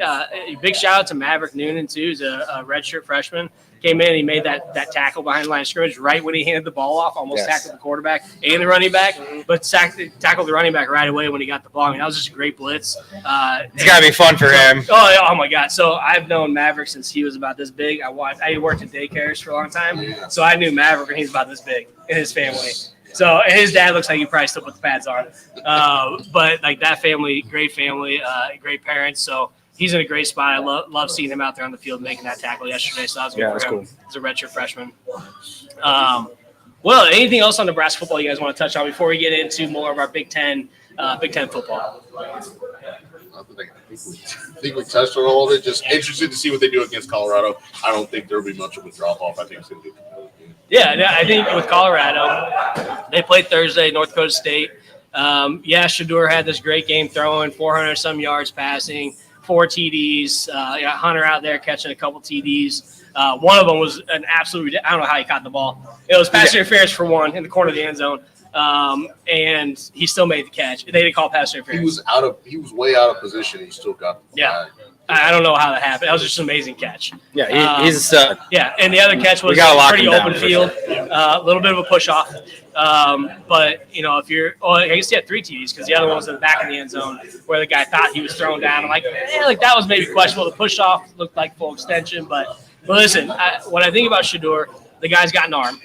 Speaker 5: big shout out to Maverick Noonan too. He's a redshirt freshman. Came in and he made that tackle behind the line of scrimmage right when he handed the ball off, almost tackled the quarterback and the running back, but tackled the running back right away when he got the ball. I mean, that was just a great blitz.
Speaker 6: It's got to be fun for him.
Speaker 5: Oh my God. So I've known Maverick since he was about this big. I worked in daycares for a long time, so I knew Maverick when he was about this big in his family. So and his dad looks like he probably still put the pads on. But like that family, great parents. So he's in a great spot. I love seeing him out there on the field making that tackle yesterday. So that was good for him. Cool. He's a redshirt freshman. Well, anything else on Nebraska football you guys want to touch on before we get into more of our Big Ten football?
Speaker 3: I think we touched on all of it. Just interested to see what they do against Colorado. I don't think there'll be much of a drop off. I think it's going to be.
Speaker 5: Yeah, I think with Colorado, they played Thursday, North Dakota State. Shador had this great game throwing 400-some yards passing, 4 TDs. Hunter out there catching a couple TDs. One of them was an absolute – I don't know how he caught the ball. It was pass interference for one in the corner of the end zone. and he still made the catch. They didn't call pass interference.
Speaker 3: He was way out of position. He still got the
Speaker 5: Yeah. I don't know how that happened. That was just an amazing catch.
Speaker 6: Yeah, he's a stud.
Speaker 5: Yeah, and the other catch was
Speaker 6: gotta lock
Speaker 5: pretty
Speaker 6: him down
Speaker 5: open
Speaker 6: for
Speaker 5: field, a little bit of a push off. But if you're, I guess he had 3 TDs because the other one was in the back of the end zone where the guy thought he was thrown down. I'm like, that was maybe questionable. The push off looked like full extension, but listen, when I think about Shedeur, the guy's got an arm.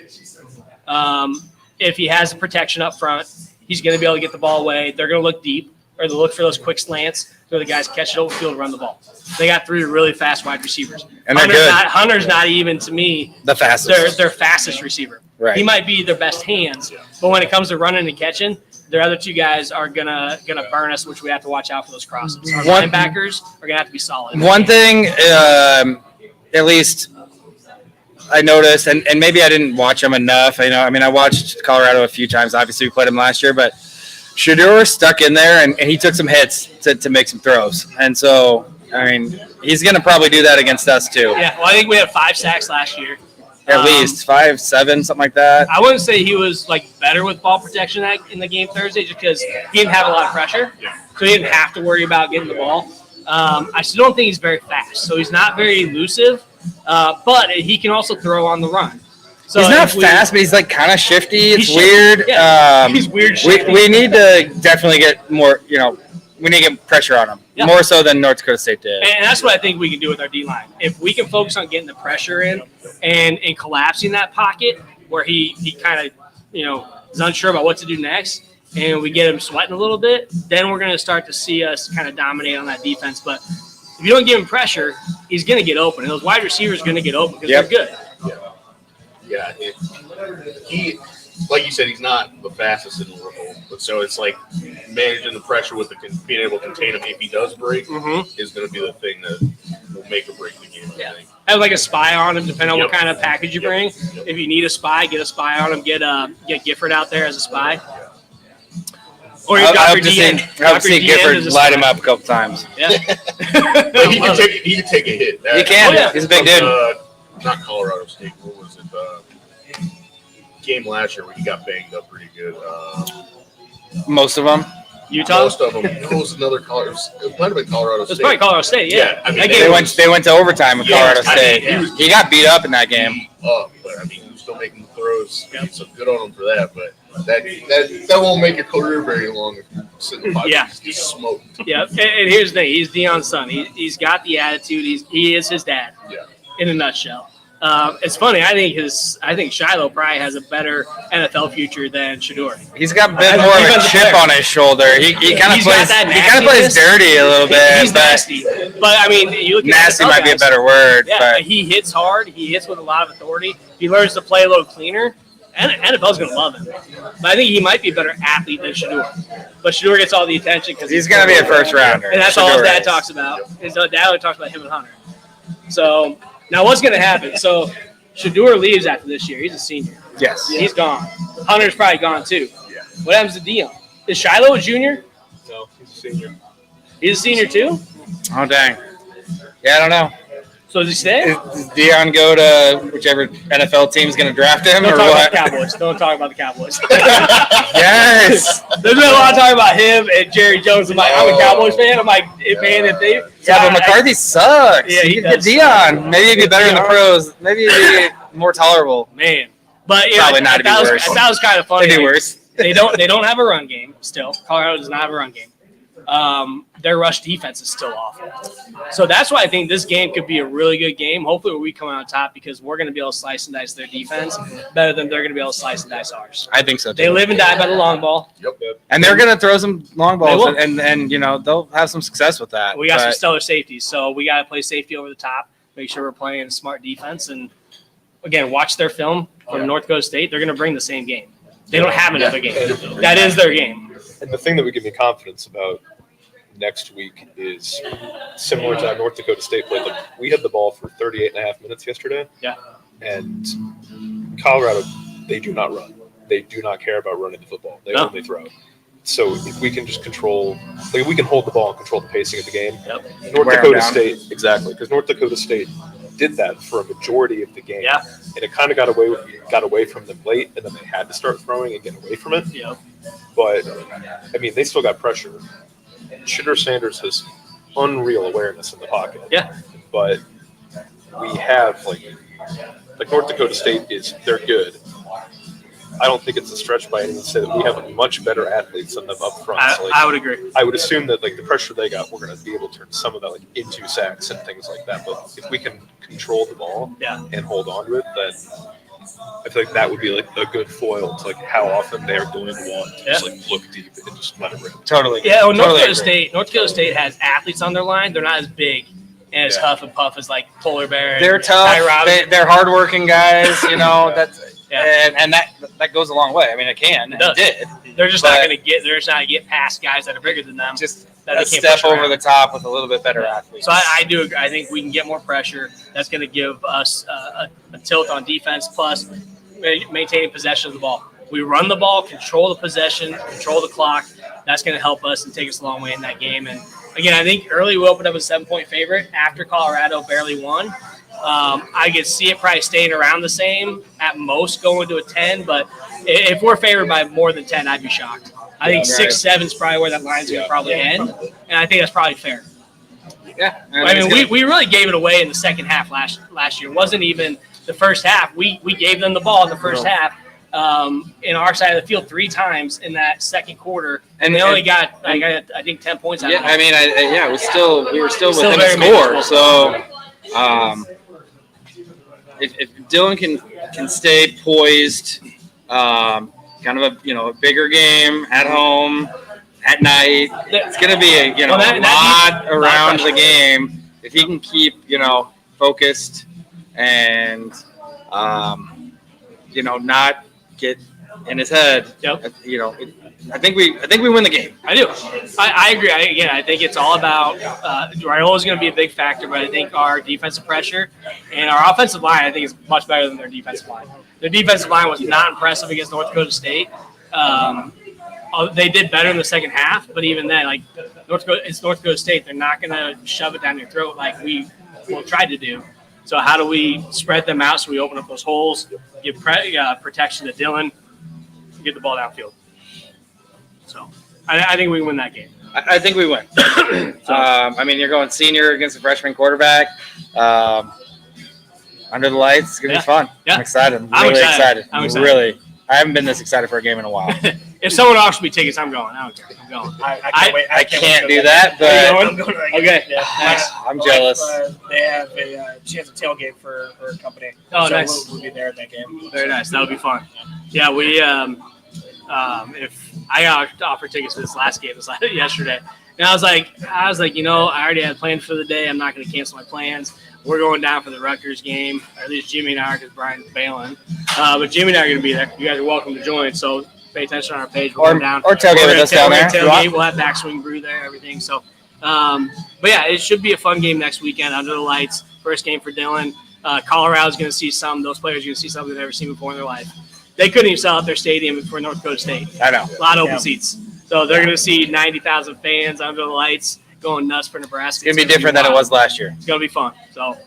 Speaker 5: If he has the protection up front, he's going to be able to get the ball away. They're going to look deep, or they look for those quick slants so the guys catch it over field and run the ball. They got 3 really fast wide receivers.
Speaker 6: And they're good.
Speaker 5: Hunter's not even, to me,
Speaker 6: the fastest.
Speaker 5: Their fastest receiver.
Speaker 6: Right.
Speaker 5: He might be their best hands, but when it comes to running and catching, their other 2 guys are gonna burn us, which we have to watch out for those crosses. Our linebackers are gonna have to be solid.
Speaker 6: One thing, at least I noticed, and maybe I didn't watch him enough. I watched Colorado a few times. Obviously, we played him last year, but Shedeur stuck in there, and he took some hits to make some throws. And so, he's going to probably do that against us too.
Speaker 5: Yeah, well, I think we had 5 sacks last year.
Speaker 6: At least 5, 7, something like that.
Speaker 5: I wouldn't say he was better with ball protection in the game Thursday, just because he didn't have a lot of pressure, so he didn't have to worry about getting the ball. I still don't think he's very fast, so he's not very elusive, but he can also throw on the run. So
Speaker 6: he's not fast, but he's kind of shifty. It's
Speaker 5: he's
Speaker 6: weird.
Speaker 5: Yeah, he's weird.
Speaker 6: We need to definitely get more. We need to get pressure on him more so than North Dakota State did.
Speaker 5: And that's what I think we can do with our D-line. If we can focus on getting the pressure in and collapsing that pocket where he kind of is unsure about what to do next, and we get him sweating a little bit, then we're going to start to see us kind of dominate on that defense. But if you don't give him pressure, he's going to get open. And those wide receivers are going to get open because they're good.
Speaker 3: Yeah, he, like you said, he's not the fastest in the world, but so it's managing the pressure with being able to contain him if he does break is going to be the thing that will make or break the game. I think.
Speaker 5: Have a spy on him, depending on what kind of package you bring. If you need a spy, get a spy on him. Get Gifford out there as a spy. Or you got your DN.
Speaker 6: I've seen Gifford light him up a couple times.
Speaker 5: Yeah,
Speaker 3: he can take a hit.
Speaker 6: He can. He's a big dude.
Speaker 3: Not Colorado State. What was it? Game last year where he got banged up pretty good.
Speaker 6: Most of them.
Speaker 5: Utah.
Speaker 3: Most of them. It was another Colorado. It might have been Colorado State.
Speaker 5: It's probably Colorado State. Yeah.
Speaker 6: They went to overtime with Colorado State. He got beat up in that game.
Speaker 3: But he was still making throws. So good on him for that. But that won't make your career very long if you're sitting in the pocket. Just smoked.
Speaker 5: Yeah. And here's the thing: he's Deion's son. He's got the attitude. He is his dad.
Speaker 3: Yeah.
Speaker 5: In a nutshell. It's funny. I think Shiloh probably has a better NFL future than Shedeur.
Speaker 6: He's got a bit more of a chip on his shoulder. He kind of plays dirty a little bit.
Speaker 5: He's nasty, but you look at
Speaker 6: nasty might be a better word.
Speaker 5: Yeah,
Speaker 6: but
Speaker 5: he hits hard. He hits with a lot of authority. He learns to play a little cleaner. And NFL's going to love him. But I think he might be a better athlete than Shedeur. But Shedeur gets all the attention because
Speaker 6: he's going to be a first rounder.
Speaker 5: And that's all his dad talks about. His dad only talks about him and Hunter. So now what's going to happen? So Shedeur leaves after this year. He's a senior.
Speaker 6: Yes.
Speaker 5: He's gone. Hunter's probably gone too.
Speaker 3: Yeah.
Speaker 5: What happens to Deion? Is Shiloh a junior?
Speaker 3: No, he's a senior.
Speaker 5: He's a senior too?
Speaker 6: Oh, dang. Yeah, I don't know.
Speaker 5: So does he stay?
Speaker 6: Does Deion go to whichever NFL team is going to draft him
Speaker 5: Don't
Speaker 6: or
Speaker 5: talk
Speaker 6: what?
Speaker 5: about the Cowboys. Don't talk about the Cowboys.
Speaker 6: Yes.
Speaker 5: There's been a lot of talk about him and Jerry Jones. I'm a Cowboys fan. I'm like, man, if they
Speaker 6: Yeah, but McCarthy sucks.
Speaker 5: Yeah, he
Speaker 6: you could
Speaker 5: does
Speaker 6: get Deion. Maybe he'd be better in the pros. Maybe he'd be more tolerable.
Speaker 5: Man, but
Speaker 6: Probably not to be worse.
Speaker 5: That was kind of funny.
Speaker 6: It'd be worse.
Speaker 5: They don't have a run game still. Colorado does not have a run game. Their rush defense is still awful. So that's why I think this game could be a really good game. Hopefully we come out on top because we're going to be able to slice and dice their defense better than they're going to be able to slice and dice ours.
Speaker 6: I think so too.
Speaker 5: They live and die by the long ball.
Speaker 3: Yep.
Speaker 6: And they're going to throw some long balls,
Speaker 5: will.
Speaker 6: and they'll have some success with that.
Speaker 5: We got some stellar safeties, so we got to play safety over the top, make sure we're playing a smart defense. And, again, watch their film from North Dakota State. They're going to bring the same game. They don't have another game. That is their game.
Speaker 8: And the thing that would give me confidence about next week is similar to how North Dakota State played. We had the ball for 38 and a half minutes yesterday.
Speaker 5: Yeah.
Speaker 8: And Colorado, they do not run. They do not care about running the football. They only throw. So if we can just control, we can hold the ball and control the pacing of the game.
Speaker 5: Yep.
Speaker 8: North Dakota State, exactly, because North Dakota State did that for a majority of the game.
Speaker 5: Yeah.
Speaker 8: And it kind of got away from them late, and then they had to start throwing and get away from it.
Speaker 5: Yeah.
Speaker 8: But I mean, they still got pressure. Shedeur Sanders has unreal awareness in the pocket.
Speaker 5: Yeah.
Speaker 8: But we have like North Dakota State they're good. I don't think it's a stretch by any means to say that we have much better athletes than them up front.
Speaker 5: I would agree.
Speaker 8: I would assume that like the pressure they got, we're going to be able to turn some of that like into sacks and things like that. But if we can control the ball and hold on to it, then I feel like that would be like a good foil to like how often they're going to want to just like look deep and just let it rip.
Speaker 6: Totally.
Speaker 5: Yeah. Well,
Speaker 6: Totally
Speaker 5: North Dakota State has athletes on their line. They're not as big and as huff and puff as like Polar Bear.
Speaker 6: They're tough. They're hardworking guys. You know that's.
Speaker 5: Yeah.
Speaker 6: And that goes a long way. I mean, it can. It did.
Speaker 5: They're just not going to get. They're just not going to get past guys that are bigger than them.
Speaker 6: Just
Speaker 5: that
Speaker 6: a step over the top with a little bit better athletes.
Speaker 5: So I do agree. I think we can get more pressure. That's going to give us a tilt on defense, plus maintaining possession of the ball. We run the ball, control the possession, control the clock. That's going to help us and take us a long way in that game. And again, I think early we opened up a 7-point favorite after Colorado barely won. I could see it probably staying around the same, at most going to a 10, but if we're favored by more than 10, I'd be shocked. I think 6-7 is probably where that line's going to probably end, and I think that's probably fair.
Speaker 6: Yeah.
Speaker 5: I mean, we really gave it away in the second half last year. It wasn't even the first half. We gave them the ball in the first half in our side of the field 3 times in that second quarter, and they only got, I think, 10 points out of it.
Speaker 6: I mean, we were still within the score, so if Dylan can stay poised, kind of a bigger game at home at night, it's going to be a lot around the game. If he can keep focused and not get in his head, I think we win the game.
Speaker 5: I do. I agree. I think it's all about Raiola is going to be a big factor, but I think our defensive pressure and our offensive line, I think, is much better than their defensive line. Their defensive line was not impressive against North Dakota State. They did better in the second half, but even then, like it's North Dakota State. They're not going to shove it down your throat like we tried to do. So how do we spread them out so we open up those holes, give protection to Dylan, get the ball downfield? So I think we win that game.
Speaker 6: I think we win. I mean, you're going senior against a freshman quarterback. Under the lights, it's going to be fun. Yeah. I'm excited. I'm really excited. Really. I haven't been this excited for a game in a while.
Speaker 5: If someone offers me tickets, I'm going. I don't care. I'm going.
Speaker 7: I can't wait.
Speaker 6: I can't do that, but
Speaker 7: I'm going
Speaker 5: okay.
Speaker 7: Yeah,
Speaker 5: nice.
Speaker 6: I'm jealous.
Speaker 7: They have she has a tailgate for her company.
Speaker 5: Oh,
Speaker 7: so
Speaker 5: nice.
Speaker 7: We'll be there at that game.
Speaker 5: Very nice. That'll be fun. Yeah, we if I got offered tickets for this last game yesterday, and I was like, I already had plans for the day. I'm not going to cancel my plans. We're going down for the Rutgers game, or at least Jimmy and I are, because Brian's bailing. But Jimmy and I are going to be there. You guys are welcome to join. So pay attention on our page. We're going down.
Speaker 6: Or tailgate with us down there.
Speaker 5: We'll have backswing brew there, everything. So, but yeah, it should be a fun game next weekend under the lights. First game for Dylan. Colorado's going to see some. Those players are going to see something they've never seen before in their life. They couldn't even sell out their stadium for North Dakota State.
Speaker 6: I know.
Speaker 5: A lot of open seats. So they're going to see 90,000 fans under the lights going nuts for Nebraska.
Speaker 6: It's going to be different than it was last year.
Speaker 5: It's going to be fun. So.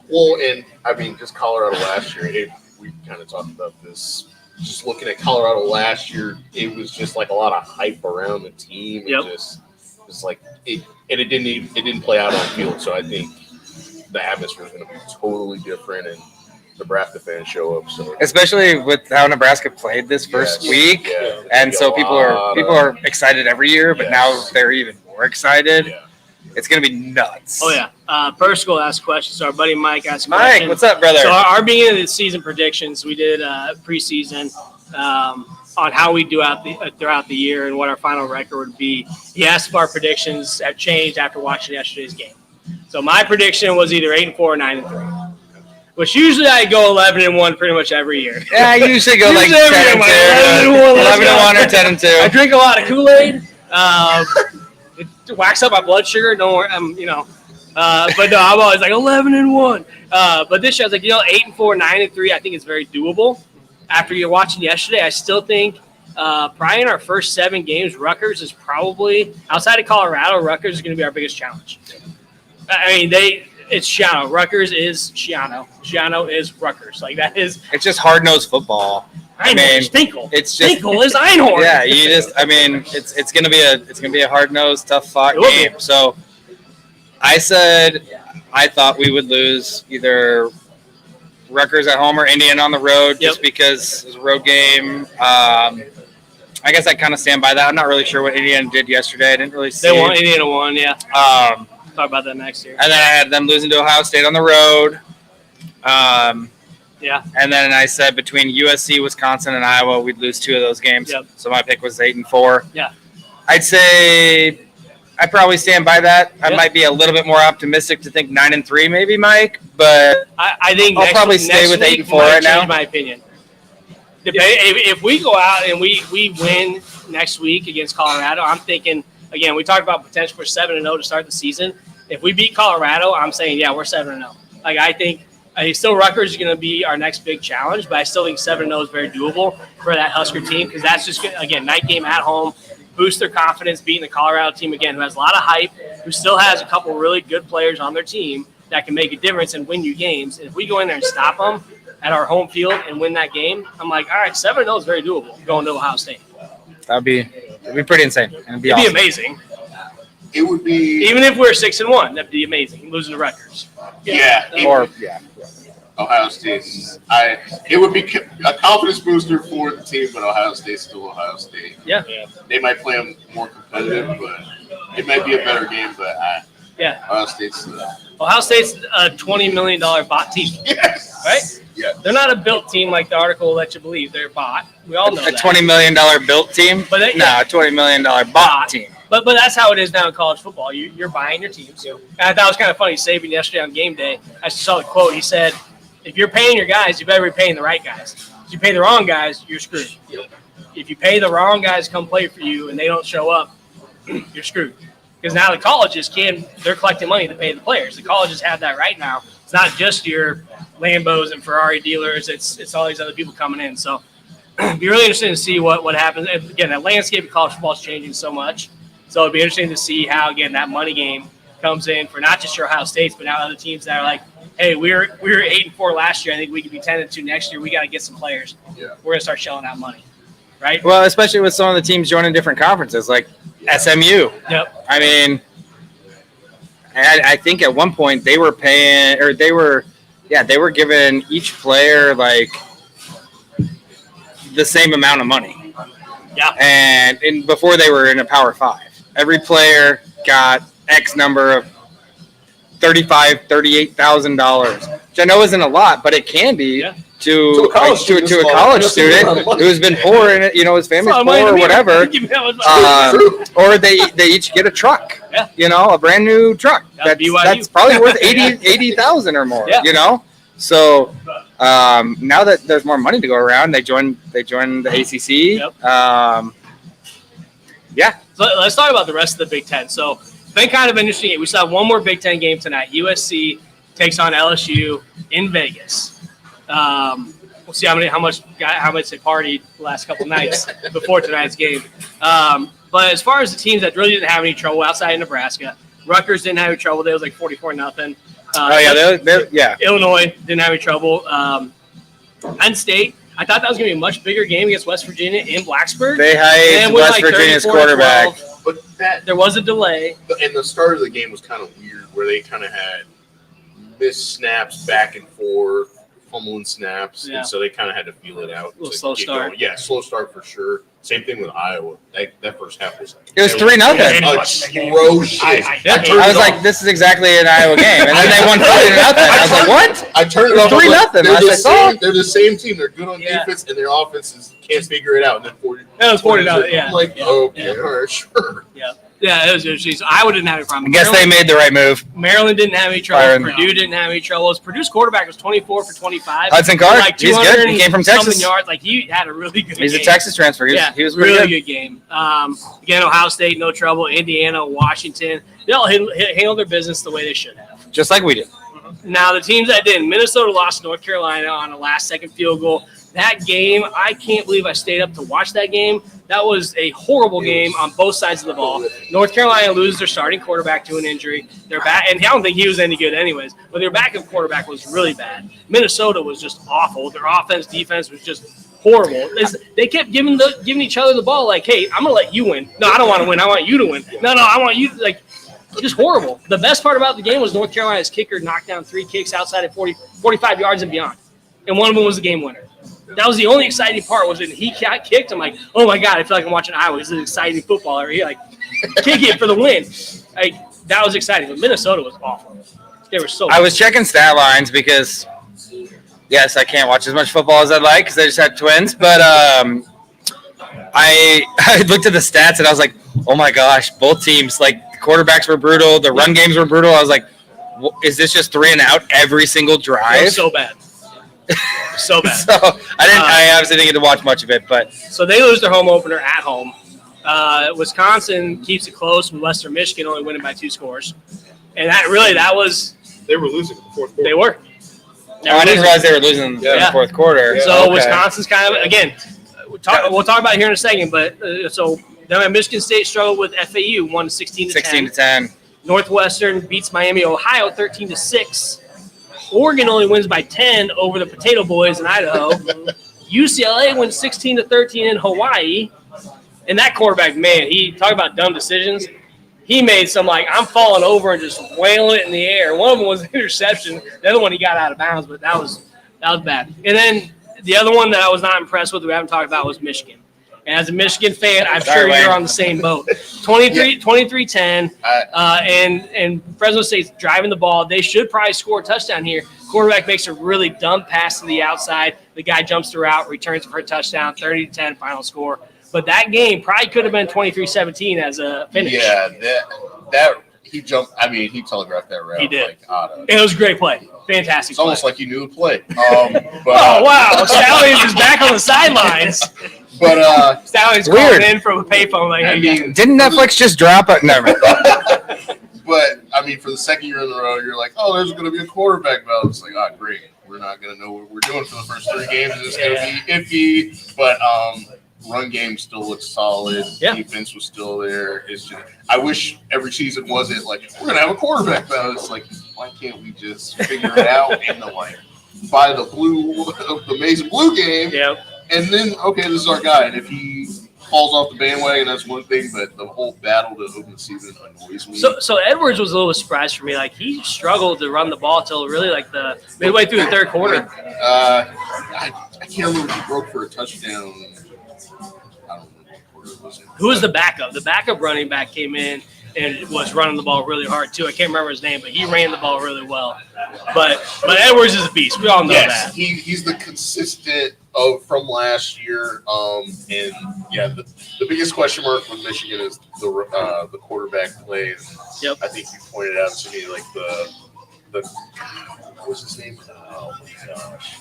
Speaker 3: Well, and I mean, just Colorado last year, we kind of talked about this. Just looking at Colorado last year, it was just like a lot of hype around the team.
Speaker 5: Yep.
Speaker 3: Just like it didn't play out on the field. So I think the atmosphere is going to be totally different, and Nebraska fans show up. So
Speaker 6: especially with how Nebraska played this first week, and so people are excited every year, but now they're even more excited.
Speaker 3: Yeah.
Speaker 6: It's going to be nuts.
Speaker 5: Oh, yeah. Percival asked questions. So our buddy Mike asked a question.
Speaker 6: Mike, what's up, brother?
Speaker 5: So our beginning of the season predictions, we did preseason on how we do throughout the year and what our final record would be. He asked if our predictions have changed after watching yesterday's game. So my prediction was either 8-4 or 9-3. Which usually I go 11-1 pretty much every year.
Speaker 6: Yeah, I usually go like 10-2, 11-1 or 10-2.
Speaker 5: I drink a lot of Kool-Aid. It whacks up my blood sugar. Don't worry, but no, I'm always like 11-1. But this year I was like, 8-4, 9-3. I think it's very doable. After you're watching yesterday, I still think probably in our first 7 games, Rutgers is probably outside of Colorado. Rutgers is going to be our biggest challenge. I mean, it's Shiano. Rutgers is Shiano. Shiano is Rutgers. Like that is.
Speaker 6: It's just hard-nosed football.
Speaker 5: Einhorn, Stinkle.
Speaker 6: It's just
Speaker 5: Stinkle is Einhorn.
Speaker 6: Yeah, it's gonna be a hard-nosed, tough-fought
Speaker 5: It will be.
Speaker 6: game. So I said I thought we would lose either Rutgers at home or Indiana on the road, just because it's a road game. I guess I kind of stand by that. I'm not really sure what Indiana did yesterday. I didn't really see.
Speaker 5: They won. Indiana won. Yeah. Talk about that next year.
Speaker 6: And then I had them losing to Ohio State on the road.
Speaker 5: Yeah.
Speaker 6: And then I said between USC, Wisconsin, and Iowa, we'd lose 2 of those games.
Speaker 5: Yep.
Speaker 6: So my pick was 8-4.
Speaker 5: Yeah.
Speaker 6: I'd say I probably stand by that. I
Speaker 5: Yep.
Speaker 6: might be a little bit more optimistic to think 9-3, maybe, Mike. But
Speaker 5: I think
Speaker 6: I'll probably stay with 8-4 right now.
Speaker 5: My opinion. If we go out and we win next week against Colorado, I'm thinking again. We talked about potential for 7-0 to start the season. If we beat Colorado, I'm saying we're 7-0. Like I think still Rutgers is going to be our next big challenge, but I still think 7-0 is very doable for that Husker team because that's just again night game at home, boost their confidence beating the Colorado team again, who has a lot of hype, who still has a couple really good players on their team that can make a difference and win you games. And if we go in there and stop them at our home field and win that game, I'm like, all right, 7-0 is very doable going to Ohio State.
Speaker 6: It'd be pretty insane. And it'd be
Speaker 5: It'd
Speaker 6: awesome.
Speaker 5: be amazing.
Speaker 3: It would be
Speaker 5: Even if we're 6-1, that'd be amazing. Losing to Rutgers.
Speaker 3: Ohio State. It would be a confidence booster for the team, but Ohio State's still Ohio State.
Speaker 5: Yeah.
Speaker 3: They might play them more competitive, but it might be a better game. But Ohio State's.
Speaker 5: Ohio State's a $20 million bot team.
Speaker 3: Yes.
Speaker 5: Right?
Speaker 3: Yeah.
Speaker 5: They're not a built team like the article will let you believe. They're a bot. We all know
Speaker 6: A
Speaker 5: that.
Speaker 6: $20 million built team?
Speaker 5: But
Speaker 6: a $20 million bot team.
Speaker 5: But that's how it is now in college football. You're buying your teams. And I thought it was kind of funny. Saban yesterday on game day, I saw the quote. He said, if you're paying your guys, you better be paying the right guys. If you pay the wrong guys, you're screwed. If you pay the wrong guys to come play for you and they don't show up, you're screwed. Because now the colleges they're collecting money to pay the players. The colleges have that right now. It's not just your Lambos and Ferrari dealers. It's all these other people coming in. So it'd be really interesting to see what happens. And again, that landscape of college football is changing so much. So it'd be interesting to see how, again, that money game comes in for not just your Ohio States, but now other teams that are like, hey, we were 8-4 last year. I think we could be 10-2 next year. We got to get some players.
Speaker 3: Yeah.
Speaker 5: We're going to start shelling out money. Right?
Speaker 6: Well, especially with some of the teams joining different conferences, like SMU.
Speaker 5: Yep.
Speaker 6: I mean, I think at one point they were paying, or they were giving each player like the same amount of money.
Speaker 5: Yeah.
Speaker 6: And before they were in a Power 5, every player got X number of $38,000, which I know isn't a lot, but it can be to a college student who's been poor and his family's poor or whatever. Or they each get a truck, a brand new truck. That's probably worth 80,000 or more. So now that there's more money to go around, they joined the ACC.
Speaker 5: So let's talk about the rest of the Big Ten. So it's been kind of interesting. We still have one more Big Ten game tonight. USC takes on LSU in Vegas. We'll see how much they partied the last couple nights before tonight's game. But as far as the teams that really didn't have any trouble outside of Nebraska, Rutgers didn't have any trouble. They was like 44-0. Illinois didn't have any trouble. Penn State, I thought that was going to be a much bigger game against West Virginia in Blacksburg.
Speaker 6: They hyped West Virginia's quarterback.
Speaker 3: But
Speaker 5: there was a delay.
Speaker 3: And the start of the game was kind of weird, where they kind of had missed snaps back and forth, fumbling snaps, and so they kind of had to feel it out.
Speaker 5: A little slow start.
Speaker 3: Going. Yeah, slow start for sure. Same thing with Iowa. That first half was.
Speaker 6: It was 3-0.
Speaker 3: Atrocious.
Speaker 6: I was like, this is exactly an Iowa game, and then they won 40-0. I was like, what?
Speaker 3: I turned it off.
Speaker 6: 3-0.
Speaker 3: They're the same team. They're good on defense, and their offense can't figure it out. And then 40.
Speaker 5: That was 40-0. Yeah.
Speaker 3: I'm like, okay, all right, sure.
Speaker 5: Yeah. Yeah, it was interesting. So Iowa didn't have any problem.
Speaker 6: I guess they made the right move.
Speaker 5: Maryland didn't have any trouble. Purdue didn't have any trouble. Purdue's quarterback was 24 for 25.
Speaker 6: Hudson Card,
Speaker 5: like
Speaker 6: he's good. He came from Texas.
Speaker 5: Yards. Like he had a really good game.
Speaker 6: He's a Texas transfer. He was
Speaker 5: really good game. Again, Ohio State, no trouble. Indiana, Washington, they all handled their business the way they should have.
Speaker 6: Just like we did.
Speaker 5: Now, the teams that didn't, Minnesota lost to North Carolina on a last-second field goal. That game, I can't believe I stayed up to watch that game. That was a horrible game on both sides of the ball. North Carolina loses their starting quarterback to an injury. They're back, and I don't think he was any good anyways, but their backup quarterback was really bad. Minnesota was just awful. Their offense, defense was just horrible. They kept giving each other the ball like, hey, I'm going to let you win. No, I don't want to win. I want you to win. No, I want you – like, just horrible. The best part about the game was North Carolina's kicker knocked down 3 kicks outside of 45 yards and beyond, and one of them was the game winner. That was the only exciting part was when he got kicked. I'm like, oh, my God, I feel like I'm watching Iowa. This is an exciting football. Or he, like, kick it for the win. Like, that was exciting. But Minnesota was awful. They were so bad.
Speaker 6: I was checking stat lines because, yes, I can't watch as much football as I'd like because I just had twins. But I looked at the stats, and I was like, oh, my gosh, both teams, like, the quarterbacks were brutal. The run games were brutal. I was like, is this just 3 and out every single drive?
Speaker 5: It was so bad. So bad.
Speaker 6: So I obviously didn't get to watch much of it, but
Speaker 5: so they lose their home opener at home. Wisconsin keeps it close with Western Michigan only winning by 2 scores, and that was
Speaker 8: They were losing in the fourth quarter.
Speaker 5: they were.
Speaker 6: I didn't realize they were losing in the fourth quarter.
Speaker 5: So Wisconsin's kind of again. We'll talk about it here in a second, but so then Michigan State struggled with FAU, won 16-10. Northwestern beats Miami, Ohio 13-6. Oregon only wins by 10 over the Potato Boys in Idaho. UCLA wins 16-13 in Hawaii. And that quarterback, man, he talk about dumb decisions. He made some like I'm falling over and just wailing it in the air. One of them was an interception. The other one he got out of bounds, but that was bad. And then the other one that I was not impressed with, we haven't talked about, was Michigan. And as a Michigan fan, I'm sure you're on the same boat. 23-10, and Fresno State's driving the ball. They should probably score a touchdown here. Quarterback makes a really dumb pass to the outside. The guy jumps the route, returns for a touchdown, 30-10 final score. But that game probably could have been 23-17 as a finish.
Speaker 3: Yeah, that he jumped. I mean, he telegraphed that route.
Speaker 5: He did.
Speaker 3: Like, out of.
Speaker 5: It was a great play. Fantastic
Speaker 3: It's
Speaker 5: play.
Speaker 3: almost like you knew the play. But,
Speaker 5: oh, wow. Stallions is back on the sidelines.
Speaker 3: But
Speaker 5: Stallions
Speaker 6: weird.
Speaker 5: calling in from a payphone. Like,
Speaker 3: I mean,
Speaker 6: didn't Netflix just drop it? Never.
Speaker 3: But I mean, for the second year in a row, you're like, oh, there's going to be a quarterback battle. It's like, oh, great. We're not going to know what we're doing for the first 3 games. It's going to be iffy. But run game still looks solid.
Speaker 5: Yeah.
Speaker 3: Defense was still there. It's just, I wish every season wasn't like we're going to have a quarterback battle. It's like, why can't we just figure it out in the by the amazing blue game?
Speaker 5: Yep.
Speaker 3: And then, okay, this is our guy. And if he falls off the bandwagon, that's one thing. But the whole battle to open the season annoys me.
Speaker 5: So Edwards was a little surprised for me. Like, he struggled to run the ball till really like the midway through the third quarter.
Speaker 3: I can't remember if he broke for a touchdown. I don't remember what quarter it was in.
Speaker 5: Who was the backup? The backup running back came in and was running the ball really hard too. I can't remember his name, but he ran the ball really well. But Edwards is a beast. We all know that.
Speaker 3: He's the consistent from last year. And yeah, the biggest question mark with Michigan is the quarterback play.
Speaker 5: Yep.
Speaker 3: I think you pointed out to me like the what was his name? Oh my gosh.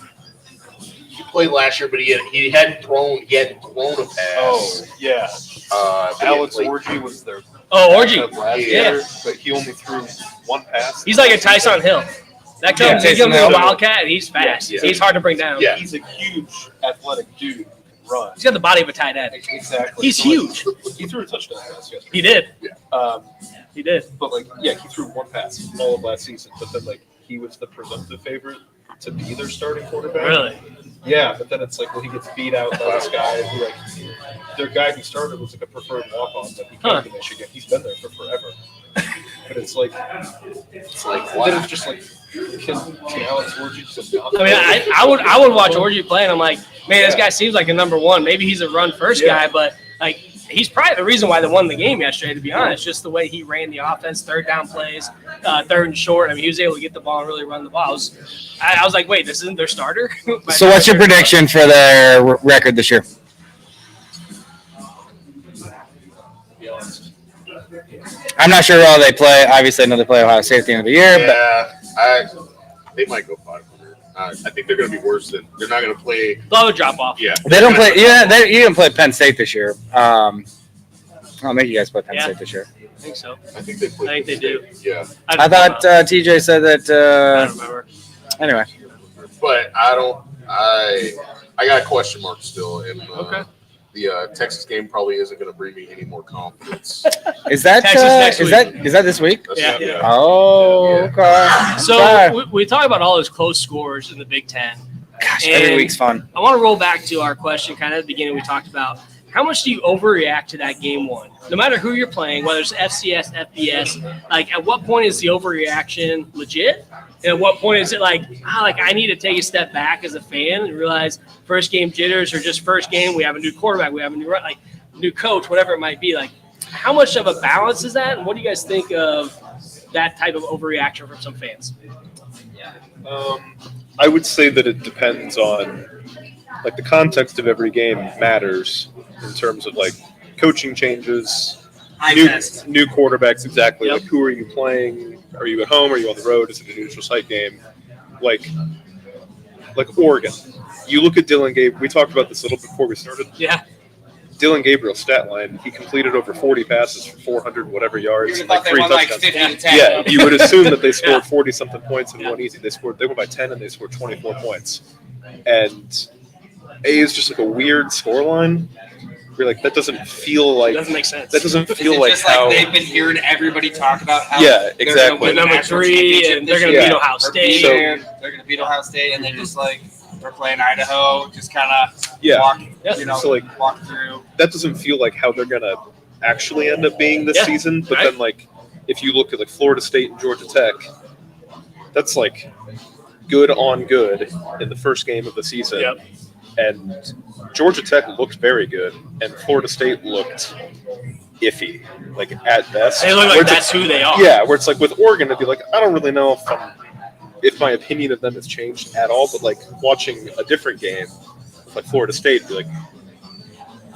Speaker 3: He played last year, but he hadn't thrown a pass.
Speaker 8: Oh, yeah. Alex
Speaker 3: Orgy
Speaker 8: Orgy was their
Speaker 5: Orgy.
Speaker 8: last year, but he only threw 1 pass.
Speaker 5: He's like a Tyson Hill. That comes
Speaker 6: Taysom
Speaker 5: from a
Speaker 6: Hill.
Speaker 5: Wildcat, and he's fast.
Speaker 3: Yeah.
Speaker 5: He's hard to bring down.
Speaker 3: Yeah.
Speaker 8: He's a huge athletic dude. Run.
Speaker 5: He's got the body of a tight end.
Speaker 8: Exactly.
Speaker 5: He's
Speaker 8: So,
Speaker 5: huge.
Speaker 8: He threw a touchdown pass yesterday.
Speaker 5: He did.
Speaker 8: Um,
Speaker 5: He did.
Speaker 8: but he threw 1 pass all of last season. But then he was the presumptive favorite to be their starting quarterback.
Speaker 5: Really?
Speaker 8: Yeah, but then it's he gets beat out by this guy who their guy who started was a preferred walk-on, but he came to Michigan. He's been there for forever. But it's like
Speaker 3: wow.
Speaker 8: then it's just can Alex Orgy just not?
Speaker 5: I mean, I would watch Orgy play, and I'm like, man, this guy seems like a number one. Maybe he's a run first guy, but he's probably the reason why they won the game yesterday. To be honest, just the way he ran the offense, third down plays, third and short. I mean, he was able to get the ball and really run the ball. I was like, wait, this isn't their starter.
Speaker 6: So what's your prediction for their record this year? I'm not sure how they play. Obviously, I know they play Ohio State at the end of the year.
Speaker 3: Yeah, they might go 500. I think they're going to be worse than they're not going to play.
Speaker 5: Low drop off.
Speaker 3: Yeah,
Speaker 6: But they don't play. Yeah, you didn't play Penn State this year. I'll make you guys play Penn State this year.
Speaker 5: I think so.
Speaker 3: I think they play.
Speaker 5: I think they do.
Speaker 3: Yeah,
Speaker 6: I thought TJ said that.
Speaker 5: I don't remember.
Speaker 6: Anyway,
Speaker 3: but I don't. I got a question mark still, and
Speaker 5: Okay.
Speaker 3: the Texas game probably isn't going to bring me any more confidence.
Speaker 6: Is that
Speaker 5: Texas next
Speaker 6: is
Speaker 5: week.
Speaker 6: that this week?
Speaker 3: That's
Speaker 5: Yeah.
Speaker 6: Oh, okay.
Speaker 5: So
Speaker 6: Okay.
Speaker 5: we talk about all those close scores in the Big Ten.
Speaker 6: Gosh, every
Speaker 5: And
Speaker 6: week's fun.
Speaker 5: I want to roll back to our question kind of at the beginning. We talked about how much do you overreact to that game one? No matter who you're playing, whether it's FCS, FBS, like at what point is the overreaction legit? And at what point is it like I need to take a step back as a fan and realize first game jitters or just first game, we have a new quarterback, we have a new coach, whatever it might be. Like how much of a balance is that? And what do you guys think of that type of overreaction from some fans?
Speaker 8: I would say that it depends on, like, the context of every game matters in terms of, like, coaching changes, new quarterbacks, exactly.
Speaker 5: Yep.
Speaker 8: Like, who are you playing? Are you at home? Are you on the road? Is it a neutral site game? Like Oregon. You look at Dylan Gabriel. We talked about this a little before we started.
Speaker 5: Yeah.
Speaker 8: Dylan Gabriel's stat line, he completed over 40 passes for 400 whatever yards,
Speaker 9: You
Speaker 8: and
Speaker 9: would
Speaker 8: like
Speaker 9: thought they
Speaker 8: 3
Speaker 9: won like
Speaker 8: touchdowns.
Speaker 9: 50 to 10.
Speaker 8: Yeah, you would assume that they scored 40-something points and
Speaker 5: Yeah.
Speaker 8: won easy. They won by 10 and they scored 24 points. And A is just like a weird scoreline. You're like, that doesn't feel like
Speaker 5: It doesn't make sense.
Speaker 8: that doesn't
Speaker 9: Is
Speaker 8: feel
Speaker 9: it
Speaker 8: like
Speaker 9: just
Speaker 8: how.
Speaker 9: like they've been hearing everybody talk about how
Speaker 8: Yeah,
Speaker 9: they're gonna
Speaker 8: exactly.
Speaker 9: win the
Speaker 5: Number
Speaker 9: national
Speaker 5: 3,
Speaker 9: championship
Speaker 5: and they're
Speaker 9: this
Speaker 5: going to
Speaker 9: year,
Speaker 5: beat Ohio
Speaker 9: or
Speaker 5: State.
Speaker 8: So-
Speaker 9: they're going to beat Ohio State, and they just like we're playing Idaho, just kind of
Speaker 8: Yeah.
Speaker 9: walk,
Speaker 5: Yeah.
Speaker 8: So, like,
Speaker 9: walk through.
Speaker 8: that doesn't feel like how they're gonna actually end up being this
Speaker 5: Yeah,
Speaker 8: season. But
Speaker 5: right.
Speaker 8: then, like, if you look at like Florida State and Georgia Tech, that's like good on good in the first game of the season.
Speaker 5: Yep.
Speaker 8: And Georgia Tech looked very good, and Florida State looked iffy, like at best.
Speaker 5: They look
Speaker 8: Where
Speaker 5: like
Speaker 8: it's
Speaker 5: that's who they are.
Speaker 8: Yeah, where it's like with Oregon, it'd be like, I don't really know if my opinion of them has changed at all, but like watching a different game, like Florida State, it'd be like,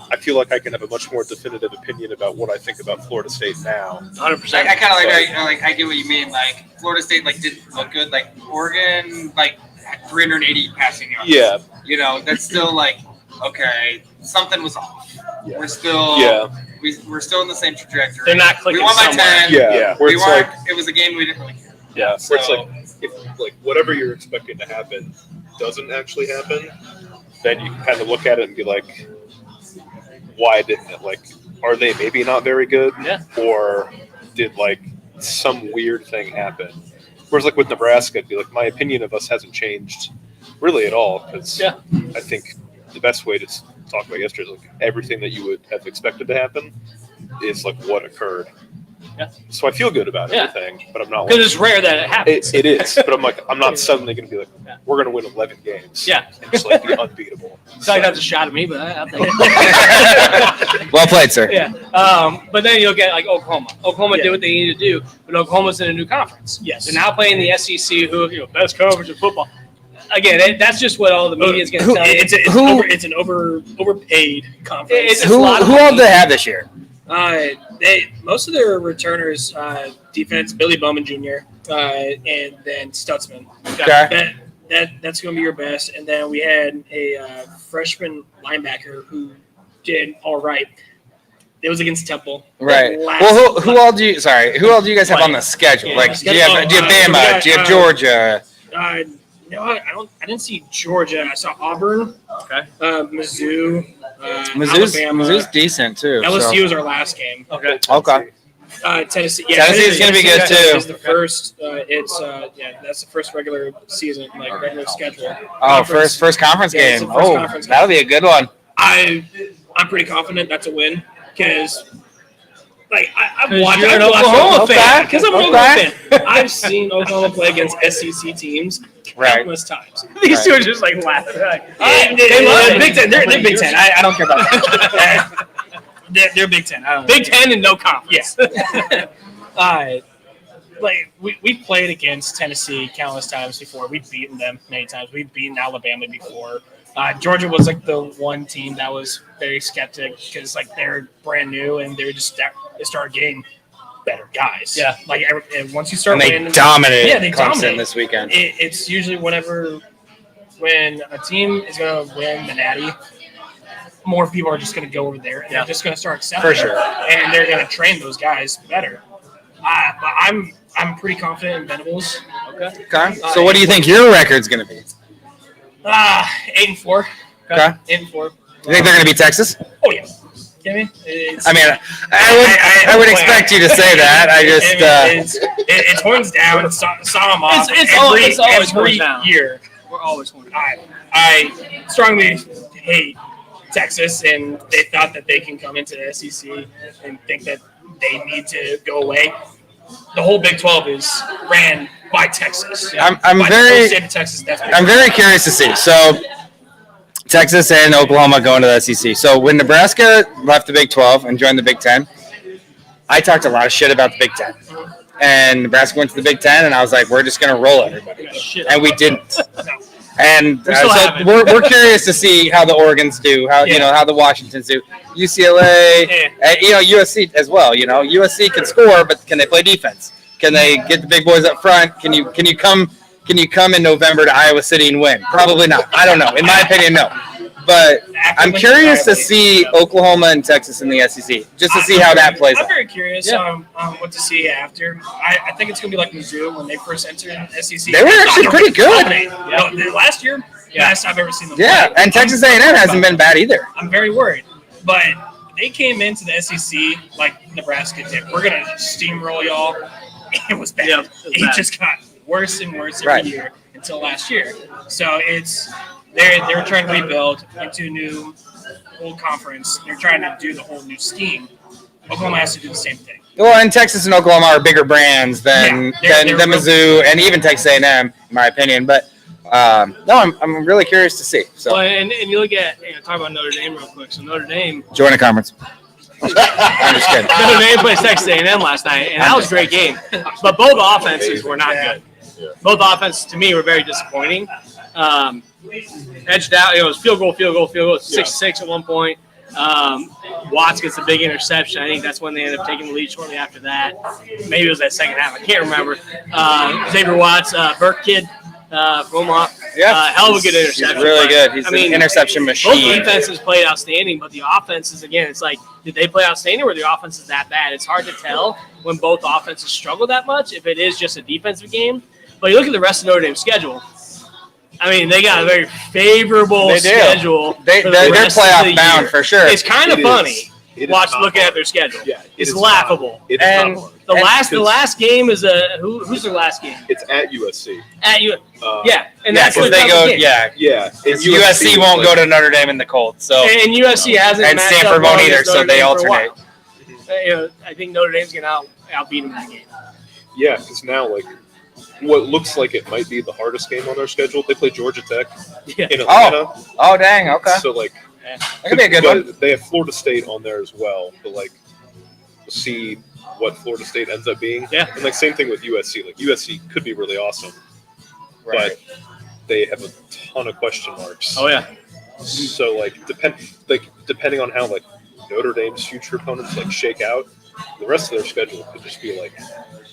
Speaker 8: I feel like I can have a much more definitive opinion about what I think about Florida State now.
Speaker 5: 100%.
Speaker 9: Like I kind of like I get what you mean. Like Florida State like didn't look good. Like Oregon like had 380 passing yards.
Speaker 8: Yeah,
Speaker 9: You know that's still like okay, something was off.
Speaker 8: Yeah.
Speaker 9: We're still
Speaker 8: yeah,
Speaker 9: we're still in the same trajectory.
Speaker 5: They're not clicking
Speaker 9: We won by
Speaker 5: somewhere.
Speaker 9: 10.
Speaker 8: yeah. Where
Speaker 9: We
Speaker 8: it's
Speaker 9: weren't.
Speaker 8: like,
Speaker 9: It was a game we didn't really care.
Speaker 8: yeah, where it's
Speaker 9: So-
Speaker 8: like, if like whatever you're expecting to happen doesn't actually happen, then you can kind of look at it and be like, why didn't it? Like, are they maybe not very good?
Speaker 5: Yeah.
Speaker 8: Or did like some weird thing happen? Whereas like with Nebraska, it'd be like, my opinion of us hasn't changed really at all, because
Speaker 5: Yeah.
Speaker 8: I think the best way to talk about yesterday is like everything that you would have expected to happen is like what occurred.
Speaker 5: Yeah.
Speaker 8: So I feel good about
Speaker 5: Yeah.
Speaker 8: everything, but I'm not like,
Speaker 5: Because it's rare that it happens.
Speaker 8: it is, but I'm like, I'm not suddenly going to be like,
Speaker 5: Yeah.
Speaker 8: we're going to win 11 games.
Speaker 5: Yeah.
Speaker 8: And just like be unbeatable.
Speaker 5: It's like that's a shot at me, but I'll take it.
Speaker 6: Well played, sir.
Speaker 5: Yeah. But then you look at like Oklahoma. Oklahoma did what they needed to do, but Oklahoma's in a new conference.
Speaker 7: Yes.
Speaker 5: They're now playing the SEC, who best conference in football. Again, that's just what all the media is going to
Speaker 6: Who-
Speaker 5: tell you.
Speaker 7: It's an overpaid conference.
Speaker 5: It's a
Speaker 6: Who
Speaker 5: lot of
Speaker 6: all
Speaker 5: money.
Speaker 6: did they have this year?
Speaker 7: Most of their returners, defense, Billy Bowman Jr. And then Stutzman.
Speaker 6: Okay.
Speaker 7: That's going to be your best. And then we had a freshman linebacker who did all right. It was against Temple.
Speaker 6: Right.
Speaker 7: Last-
Speaker 6: Well, who all do you guys have on the schedule?
Speaker 7: Yeah,
Speaker 6: Like, do you have
Speaker 7: schedule.
Speaker 6: Bama? Do you have Georgia?
Speaker 7: No, I didn't see Georgia. I saw Auburn.
Speaker 5: Okay.
Speaker 7: Mizzou.
Speaker 6: Mizzou's
Speaker 7: Alabama.
Speaker 6: decent too.
Speaker 7: LSU was our last game.
Speaker 5: Okay.
Speaker 6: Okay.
Speaker 7: Tennessee.
Speaker 6: Tennessee's gonna be good, too.
Speaker 7: It's the first. That's the first regular season, like regular schedule.
Speaker 6: Oh,
Speaker 7: Conference.
Speaker 6: first conference
Speaker 7: Yeah, it's
Speaker 6: game.
Speaker 7: the first
Speaker 6: Oh,
Speaker 7: conference game.
Speaker 6: that'll be a good one.
Speaker 7: I'm pretty confident that's a win because, like, I've
Speaker 5: 'Cause
Speaker 7: watched.
Speaker 5: you're an
Speaker 7: I've watched
Speaker 5: Oklahoma
Speaker 7: okay,
Speaker 5: fan.
Speaker 7: because I'm an Oklahoma fan. I've seen Oklahoma play against SEC teams
Speaker 6: Right.
Speaker 7: countless times.
Speaker 5: These two are just like laughing. They're like,
Speaker 7: They
Speaker 5: love
Speaker 7: love
Speaker 5: it.
Speaker 7: Big Ten. They're Big Ten. I don't care about that. They're Big Ten. I don't know.
Speaker 5: Big Ten and no conference.
Speaker 7: Like we've played against Tennessee countless times before. We've beaten them many times. We've beaten Alabama before. Georgia was like the one team that was very skeptic because like they're brand new and they were just they started getting better guys.
Speaker 5: Yeah.
Speaker 7: Like and once you start
Speaker 6: And they
Speaker 7: winning,
Speaker 6: dominated
Speaker 7: Yeah, they
Speaker 6: Clemson
Speaker 7: dominate.
Speaker 6: this weekend.
Speaker 7: it's usually when a team is going to win the Natty, more people are just going to go over there and they're just going to start selling.
Speaker 6: For sure.
Speaker 7: And they're going to train those guys better. But I'm pretty confident in Venables.
Speaker 6: Okay. So what do you think your record's going to be?
Speaker 7: 8-4.
Speaker 6: Okay.
Speaker 7: In for.
Speaker 6: You think they're going to beat Texas?
Speaker 7: Oh yeah. Kidding me? It's,
Speaker 6: I mean, I would expect you to say that. I just
Speaker 7: it's horns down. Saw them off.
Speaker 5: It's always horns down.
Speaker 7: Year.
Speaker 5: We're always horns down.
Speaker 7: I strongly hate Texas, and they thought that they can come into the SEC and think that they need to go away. The whole Big 12 is ran by Texas.
Speaker 6: I'm
Speaker 7: By the
Speaker 6: very
Speaker 7: state of Texas. That's
Speaker 6: I'm very curious to see. So Texas and Oklahoma going to the SEC. So when Nebraska left the Big 12 and joined the Big 10, I talked a lot of shit about the Big 10. And Nebraska went to the Big 10, and I was like, we're just going to roll everybody. And we didn't. And so we're curious to see how the Oregons do, how how the Washingtons do, UCLA, and, USC as well. USC can score, but can they play defense? Can they get the big boys up front? Can you come in November to Iowa City and win? Probably not. I don't know. In my opinion, no. But I'm curious to see Oklahoma and Texas in the SEC, just to see how that plays out.
Speaker 7: I'm very curious on what to see after. I think it's going to be like Mizzou when they first entered the SEC.
Speaker 6: They were actually pretty good.
Speaker 7: Last year, best I've ever seen them
Speaker 6: Yeah,
Speaker 7: play.
Speaker 6: and Texas A&M hasn't been bad either.
Speaker 7: I'm very worried. But they came into the SEC like Nebraska did. We're going to steamroll y'all. It was bad. It just got worse and worse every year until last year. So they're trying to rebuild into a new whole conference. They're trying to do the whole new scheme. Oklahoma has to do the same thing.
Speaker 6: Well, and Texas and Oklahoma are bigger brands than Mizzou and even Texas A&M, in my opinion. But no, I'm really curious to see. So
Speaker 5: Well, and you look at talk about Notre Dame real quick. So Notre Dame
Speaker 6: join a conference. I'm just kidding.
Speaker 5: Notre Dame played Texas A&M last night, and that was a great game. But both offenses were not good. Both offenses to me were very disappointing. Edged out. It was field goal, 6-6 at one point. Watts gets a big interception. I think that's when they ended up taking the lead shortly after that. Maybe it was that second half. I can't remember. Xavier Watts, Burke kid from Omaha. Hell of a good interception.
Speaker 6: He's really good. He's an interception machine.
Speaker 5: Both defenses played outstanding, but the offenses, again, it's like, did they play outstanding or were the offenses that bad? It's hard to tell when both offenses struggle that much if it is just a defensive game. But you look at the rest of Notre Dame's schedule. I mean, they got a very favorable schedule.
Speaker 6: They're playoff bound for sure.
Speaker 5: It's kind of funny. Looking at their schedule.
Speaker 8: Yeah,
Speaker 5: it's laughable.
Speaker 8: It is not hard.
Speaker 5: The last game is who's their last game?
Speaker 8: It's at USC.
Speaker 5: At USC. And
Speaker 6: that's
Speaker 5: what
Speaker 6: they go.
Speaker 5: game.
Speaker 8: Yeah.
Speaker 6: USC won't go to Notre Dame in the cold. So
Speaker 5: and USC hasn't.
Speaker 6: And
Speaker 5: matched
Speaker 6: Stanford
Speaker 5: up well
Speaker 6: won't either.
Speaker 5: against
Speaker 6: So
Speaker 5: Notre
Speaker 6: they
Speaker 5: Dame for a
Speaker 6: alternate.
Speaker 5: while. I think Notre Dame's gonna outbeat them in that game.
Speaker 8: Yeah, because now what looks like it might be the hardest game on their schedule. They play Georgia Tech in Atlanta.
Speaker 6: Oh, dang. Okay.
Speaker 8: So
Speaker 6: that could be a good one.
Speaker 8: They have Florida State on there as well, but we'll see what Florida State ends up being.
Speaker 5: Yeah.
Speaker 8: And same thing with USC. USC could be really awesome, but they have a ton of question marks.
Speaker 5: Oh yeah.
Speaker 8: So depending on how Notre Dame's future opponents shake out, the rest of their schedule could just be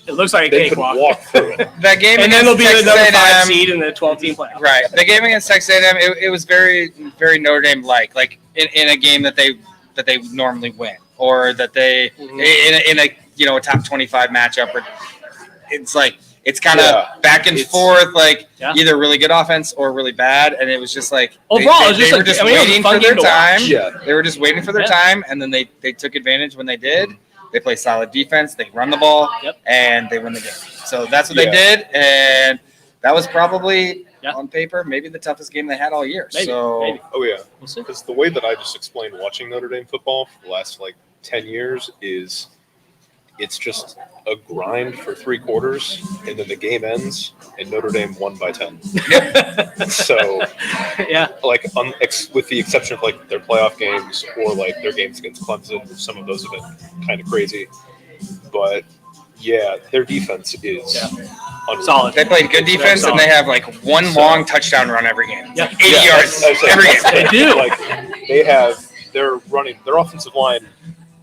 Speaker 5: it looks like a
Speaker 8: they could
Speaker 5: cakewalk.
Speaker 8: walk through it.
Speaker 6: That game
Speaker 5: And then
Speaker 6: against
Speaker 5: they'll be the
Speaker 6: Texas
Speaker 5: number 5
Speaker 6: A&M,
Speaker 5: seed in the 12-team playoff.
Speaker 6: Right. The game against Texas A&M, it was very, very Notre Dame like in a game that they normally win, or that they in a top 25 matchup, where it's kind of back and forth, either really good offense or really bad, and it was just
Speaker 5: overall,
Speaker 6: they were just waiting for their time.
Speaker 8: Yeah.
Speaker 6: They were just waiting for their time, and then they took advantage when they did. They play solid defense. They run the ball, and they win the game. So that's what they did, and that was probably on paper maybe the toughest game they had all year.
Speaker 5: Maybe.
Speaker 8: Oh yeah,
Speaker 5: We'll see.
Speaker 8: because the way that I just explained watching Notre Dame football for the last 10 years is it's just a grind for 3 quarters, and then the game ends, and Notre Dame won by 10. So, with the exception of their playoff games or their games against Clemson, some of those have been kind of crazy. But yeah, their defense is unreal.
Speaker 5: Solid.
Speaker 6: They played good defense, and they have one long touchdown run every game. 80 yards every game.
Speaker 5: They do.
Speaker 8: They're running their offensive line.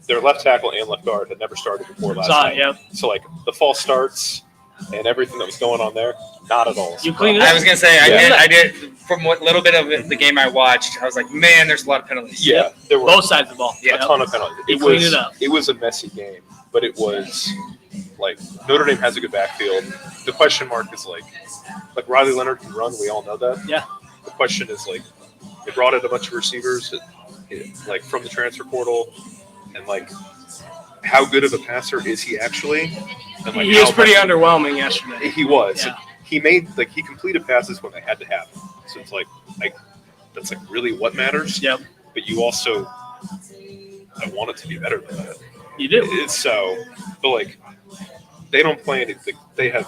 Speaker 8: Their left tackle and left guard had never started before last night. So the false starts and everything that was going on there, not at all.
Speaker 5: You cleaned it up.
Speaker 6: I was gonna say I did from what little bit of the game I watched. I was like, man, there's a lot of penalties.
Speaker 8: Yeah, there were
Speaker 5: both sides of the ball.
Speaker 8: a ton of penalties. It was a messy game, but it was Notre Dame has a good backfield. The question mark is Riley Leonard can run. We all know that.
Speaker 5: Yeah.
Speaker 8: The question is They brought in a bunch of receivers, like from the transfer portal, and like how good of a passer is he actually? And like
Speaker 5: He was pretty underwhelming yesterday.
Speaker 8: He was.
Speaker 5: Yeah.
Speaker 8: He completed passes when they had to happen. So it's like that's like really what matters.
Speaker 5: Yep.
Speaker 8: But you also, I want it to be better than that.
Speaker 5: You do.
Speaker 8: It's so, but like, they don't play anything. They have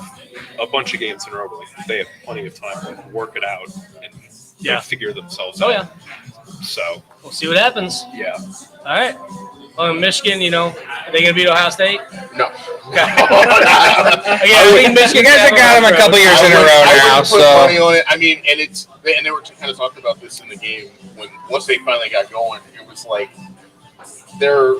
Speaker 8: a bunch of games in a row. Like, they have plenty of time to work it out and figure themselves out.
Speaker 5: Oh, yeah.
Speaker 8: So
Speaker 5: we'll see what happens.
Speaker 8: Yeah.
Speaker 5: All right. Well, Michigan, are they going to beat Ohio State?
Speaker 3: No.
Speaker 5: Okay. I think Michigan.
Speaker 6: You guys have got them a couple years in a row now.
Speaker 3: Put money on it. I mean, and they were kind of talking about this in the game once they finally got going. It was like there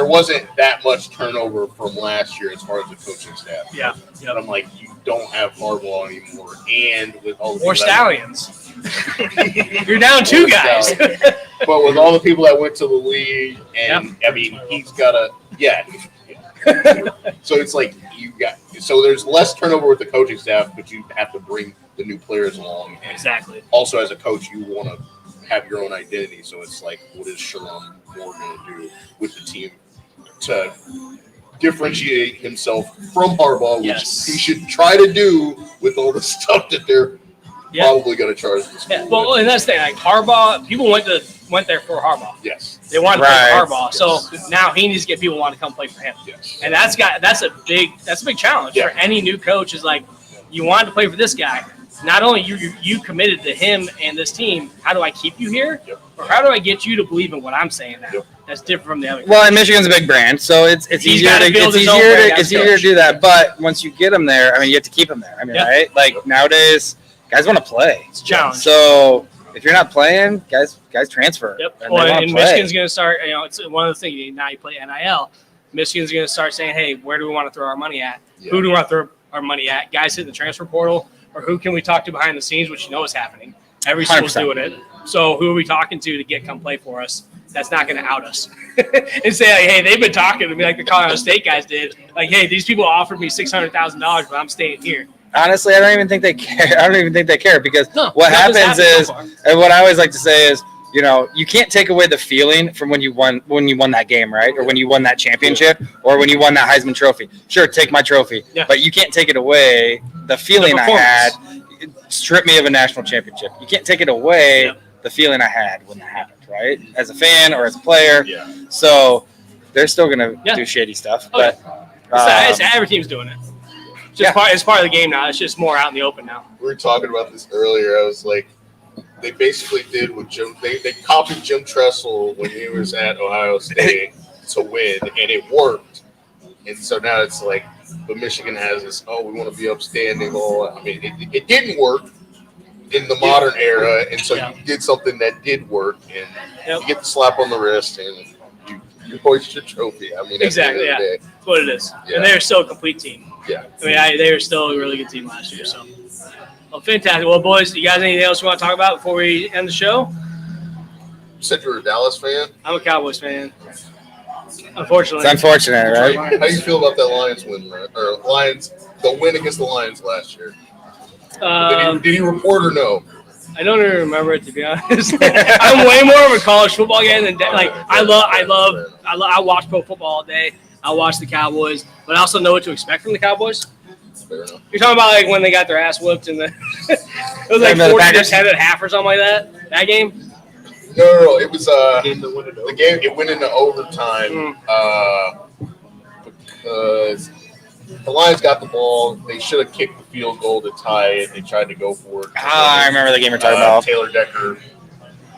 Speaker 3: wasn't that much turnover from last year as far as the coaching staff.
Speaker 5: Yeah.
Speaker 3: And I'm like, you don't have Harbaugh anymore, and with all the
Speaker 5: Or Stallions. You're down 2 guys.
Speaker 3: But with all the people that went to the league, and I mean, he's got so it's like so there's less turnover with the coaching staff, but you have to bring the new players along. And
Speaker 5: exactly.
Speaker 3: Also, as a coach, you want to have your own identity. So it's like, what is Shalom Moore going to do with the team to differentiate himself from Harbaugh, which he should try to do with all the stuff that they're probably going to charge this.
Speaker 5: Yeah. Well, and that's the thing. Like Harbaugh, people went there for Harbaugh.
Speaker 3: Yes.
Speaker 5: They wanted to play for Harbaugh.
Speaker 3: Yes.
Speaker 5: So now he needs to get people who want to come play for him.
Speaker 3: Yes.
Speaker 5: And that's a big challenge for any new coach. Is like, you wanted to play for this guy. Not only you committed to him and this team, how do I keep you here?
Speaker 3: Yep.
Speaker 5: Or how do I get you to believe in what I'm saying now?
Speaker 3: Yep.
Speaker 5: That's different from the other.
Speaker 6: Well, and Michigan's a big brand, so it's easier to do that. But once you get them there, I mean, you have to keep them there. I mean, right? Like nowadays, guys want to play.
Speaker 5: It's a challenge.
Speaker 6: So if you're not playing, guys transfer.
Speaker 5: Yep. And Michigan's going to start. It's one of the things. Now you play NIL. Michigan's going to start saying, "Hey, where do we want to throw our money at?
Speaker 3: Yeah.
Speaker 5: Who do we want to throw our money at? Guys hit the transfer portal, or who can we talk to behind the scenes, which is happening. Every school's
Speaker 6: 100%.
Speaker 5: doing it. So who are we talking to get come play for us? That's not going to out us and say, like, hey, they've been talking to me like the Colorado State guys did. Like, hey, these people offered me $600,000, but I'm staying here.
Speaker 6: Honestly, I don't even think they care. Because what happens is, and what I always like to say is, you can't take away the feeling from when you won that game, right? Or when you won that championship, or when you won that Heisman Trophy. Sure, take my trophy, but you can't take it away. The feeling I had, strip me of a national championship. You can't take it away. The feeling I had when that happened, right? As a fan or as a player.
Speaker 3: Yeah.
Speaker 6: So they're still gonna do shady stuff, but
Speaker 5: every team's doing it. It's part of the game now. It's just more out in the open now.
Speaker 3: We were talking about this earlier. I was like, they basically did what they copied Jim Tressel when he was at Ohio State to win, and it worked. And so now it's like, but Michigan has this, we want to be upstanding. I mean, it didn't work in the modern era, and so you did something that did work, and you get the slap on the wrist, and you hoist your trophy. I mean,
Speaker 5: exactly, that's what it is. Yeah. And they're still a complete team.
Speaker 3: Yeah.
Speaker 5: I mean, they were still a really good team last year. So, well, fantastic. Well, boys, you guys anything else you want to talk about before we end the show?
Speaker 3: You said you were a Dallas fan?
Speaker 5: I'm a Cowboys fan. Unfortunately.
Speaker 6: It's unfortunate, right?
Speaker 3: How do you feel about that Lions win, the win against the Lions last year? Did he report or no?
Speaker 5: I don't even remember it, to be honest. I'm way more of a college football guy than I watch pro football all day. I watch the Cowboys, but I also know what to expect from the Cowboys. You're talking about like when they got their ass whooped in it was like 40-10 at half or something like that. That game.
Speaker 3: No. It was the game. It went into overtime because the Lions got the ball. They should have kicked the field goal to tie it. They tried to go for it.
Speaker 6: I remember the game you're talking about.
Speaker 3: Taylor Decker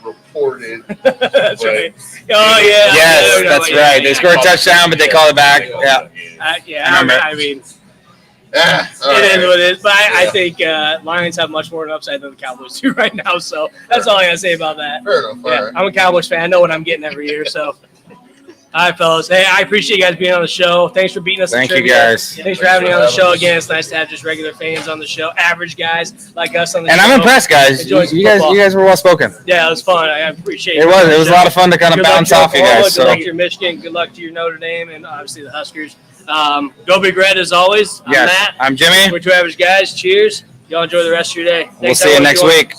Speaker 3: reported.
Speaker 5: That's right.
Speaker 6: Oh, yeah. Yes, that's right. They scored a touchdown, but they called it back.
Speaker 5: I mean, it is what it is. But I think Lions have much more of an upside than the Cowboys do right now. So that's all I got to say about that.
Speaker 3: Fair enough.
Speaker 5: Yeah, I'm a Cowboys fan. I know what I'm getting every year. So. All right, fellas. Hey, I appreciate you guys being on the show. Thanks for beating us.
Speaker 6: Thank you, guys.
Speaker 5: Thanks for having me on the show again. It's nice to have just regular fans on the show, average guys like us on the show.
Speaker 6: And I'm impressed, guys. You guys were well spoken.
Speaker 5: Yeah, it was fun. I appreciate it.
Speaker 6: It was a lot of fun to kind of bounce off you guys.
Speaker 5: Good luck to your Michigan. Good luck to your Notre Dame, and obviously the Huskers. Go Big Red as always. I'm Matt.
Speaker 6: I'm Jimmy.
Speaker 5: We're two average guys. Cheers. Y'all enjoy the rest of your day.
Speaker 6: We'll see you next week.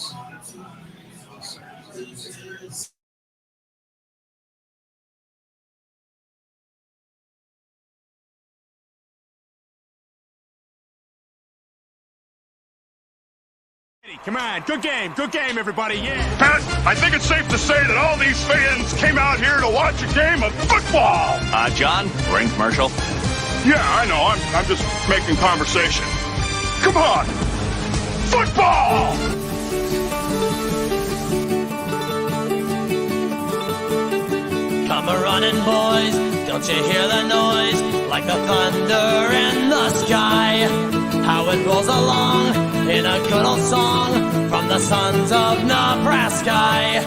Speaker 2: Come on, good game, everybody, yeah.
Speaker 10: Pat, I think it's safe to say that all these fans came out here to watch a game of football.
Speaker 2: John, ring commercial.
Speaker 10: Yeah, I know. I'm just making conversation. Come on, football!
Speaker 4: Come a-running, boys, don't you hear the noise? Like the thunder in the sky. How it rolls along in a good old song from the sons of Nebraska.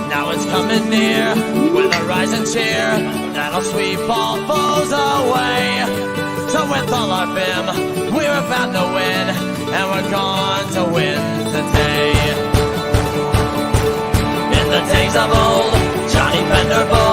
Speaker 4: Now it's coming near with a rising cheer that'll sweep all foes away. So with all our vim, we're about to win, and we're going to win today. In the days of old, Johnny Vanderbilt